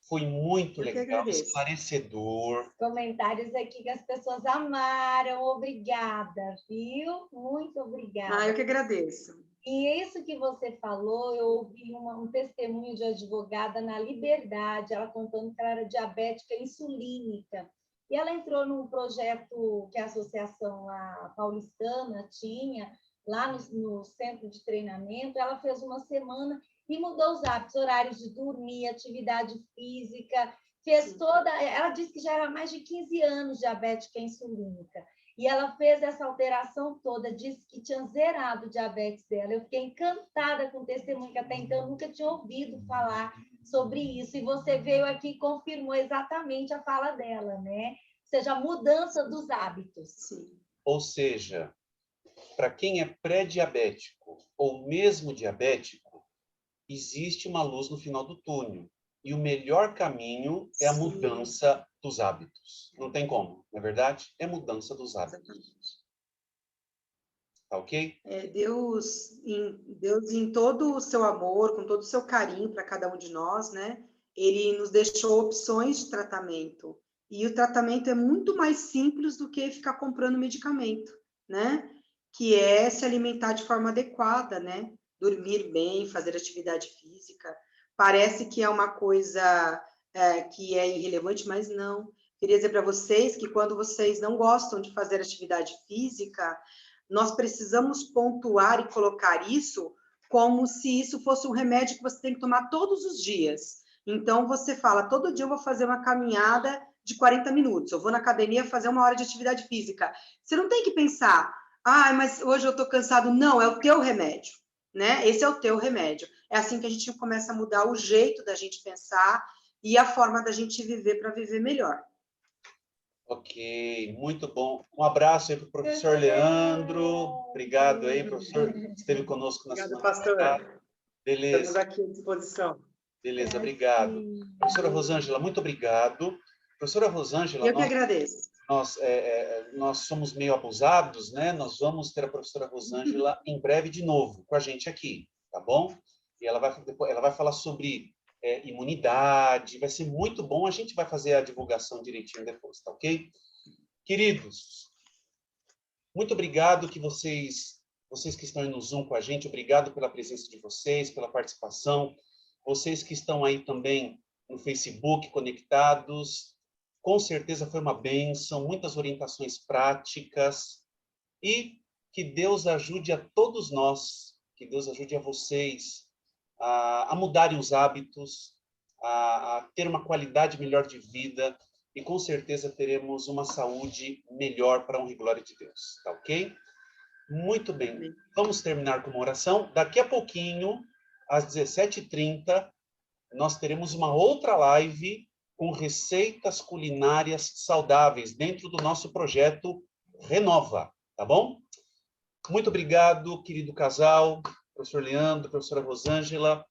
Foi muito Eu que legal, agradeço. esclarecedor. Comentários aqui que as pessoas amaram. Obrigada, viu? Muito obrigada. Eu que agradeço. E isso que você falou, eu ouvi um testemunho de advogada na Liberdade, ela contando que ela era diabética insulínica. E ela entrou num projeto que a Associação Paulistana tinha, lá no centro de treinamento. Ela fez uma semana e mudou os hábitos, horários de dormir, atividade física, fez toda... Ela disse que já era mais de 15 anos diabética insulínica. E ela fez essa alteração toda, disse que tinha zerado o diabetes dela. Eu fiquei encantada com o testemunho, que até então eu nunca tinha ouvido falar sobre isso. E você veio aqui e confirmou exatamente a fala dela, né? Ou seja, a mudança dos hábitos. Sim. Ou seja, para quem é pré-diabético ou mesmo diabético, existe uma luz no final do túnel. E o melhor caminho é a mudança dos hábitos. Não tem como, não é verdade? É mudança dos hábitos. Exatamente. tá ok? Deus, em todo o seu amor, com todo o seu carinho para cada um de nós, né? Ele nos deixou opções de tratamento. E o tratamento é muito mais simples do que ficar comprando medicamento, né? Que é se alimentar de forma adequada, né? Dormir bem, fazer atividade física. Parece que é uma coisa que é irrelevante, mas não. Queria dizer para vocês que quando vocês não gostam de fazer atividade física, nós precisamos pontuar e colocar isso como se isso fosse um remédio que você tem que tomar todos os dias. Então, você fala, todo dia eu vou fazer uma caminhada de 40 minutos, eu vou na academia fazer 1 hora de atividade física. Você não tem que pensar, mas hoje eu estou cansado. Não, é o teu remédio, né? Esse é o teu remédio. É assim que a gente começa a mudar o jeito da gente pensar e a forma da gente viver para viver melhor. Ok, muito bom. Um abraço aí para o professor Leandro. Obrigado aí, professor. Esteve conosco na semana passada. Beleza. Estamos aqui à disposição. Beleza, obrigado. Professora Rosângela, muito obrigado. Professora Rosângela, eu que agradeço. Nós somos meio abusados, né? Nós vamos ter a professora Rosângela em breve de novo com a gente aqui, tá bom? E ela vai falar sobre imunidade, vai ser muito bom. A gente vai fazer a divulgação direitinho depois, tá ok? Queridos, muito obrigado que vocês que estão aí no Zoom com a gente, obrigado pela presença de vocês, pela participação. Vocês que estão aí também no Facebook conectados, com certeza foi uma bênção, muitas orientações práticas, e que Deus ajude a todos nós, que Deus ajude a vocês a mudarem os hábitos, a ter uma qualidade melhor de vida, e com certeza teremos uma saúde melhor para a honra e glória de Deus, tá ok? Muito bem, vamos terminar com uma oração. Daqui a pouquinho, às 17h30, nós teremos uma outra live com receitas culinárias saudáveis dentro do nosso projeto Renova, tá bom? Muito obrigado, querido casal, professor Leandro, professora Rosângela.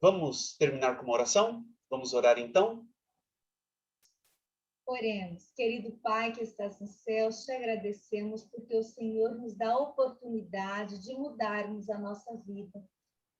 Vamos terminar com uma oração? Vamos orar então? Oremos. Querido Pai que estás no céu, te agradecemos porque o Senhor nos dá a oportunidade de mudarmos a nossa vida.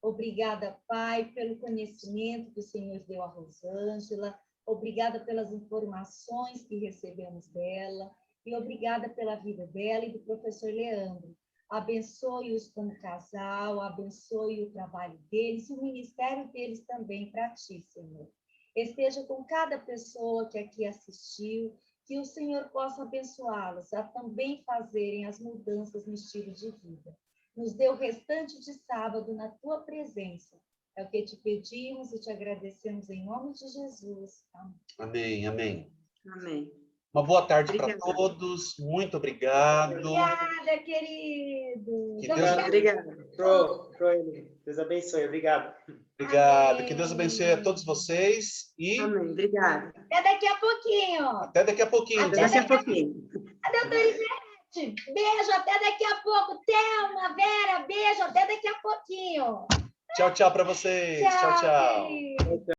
Obrigada, Pai, pelo conhecimento que o Senhor deu a Rosângela. Obrigada pelas informações que recebemos dela. E obrigada pela vida dela e do professor Leandro. Abençoe-os como casal, abençoe o trabalho deles e o ministério deles também para ti, Senhor. Esteja com cada pessoa que aqui assistiu, que o Senhor possa abençoá-los a também fazerem as mudanças no estilo de vida. Nos dê o restante de sábado na tua presença. É o que te pedimos e te agradecemos em nome de Jesus. Amém, amém. Amém. Uma boa tarde para todos. Muito obrigado. Obrigada, querido. Obrigada. Deus abençoe. Obrigado. Obrigado. Amém. Que Deus abençoe a todos vocês. E Amém. Obrigada. Até daqui a pouquinho. Até daqui a pouquinho. Até daqui a pouquinho. A doutora Ivete, beijo, até daqui a pouco. Thelma, Vera, beijo, até daqui a pouquinho. Tchau, tchau para vocês. Tchau, tchau. Querido.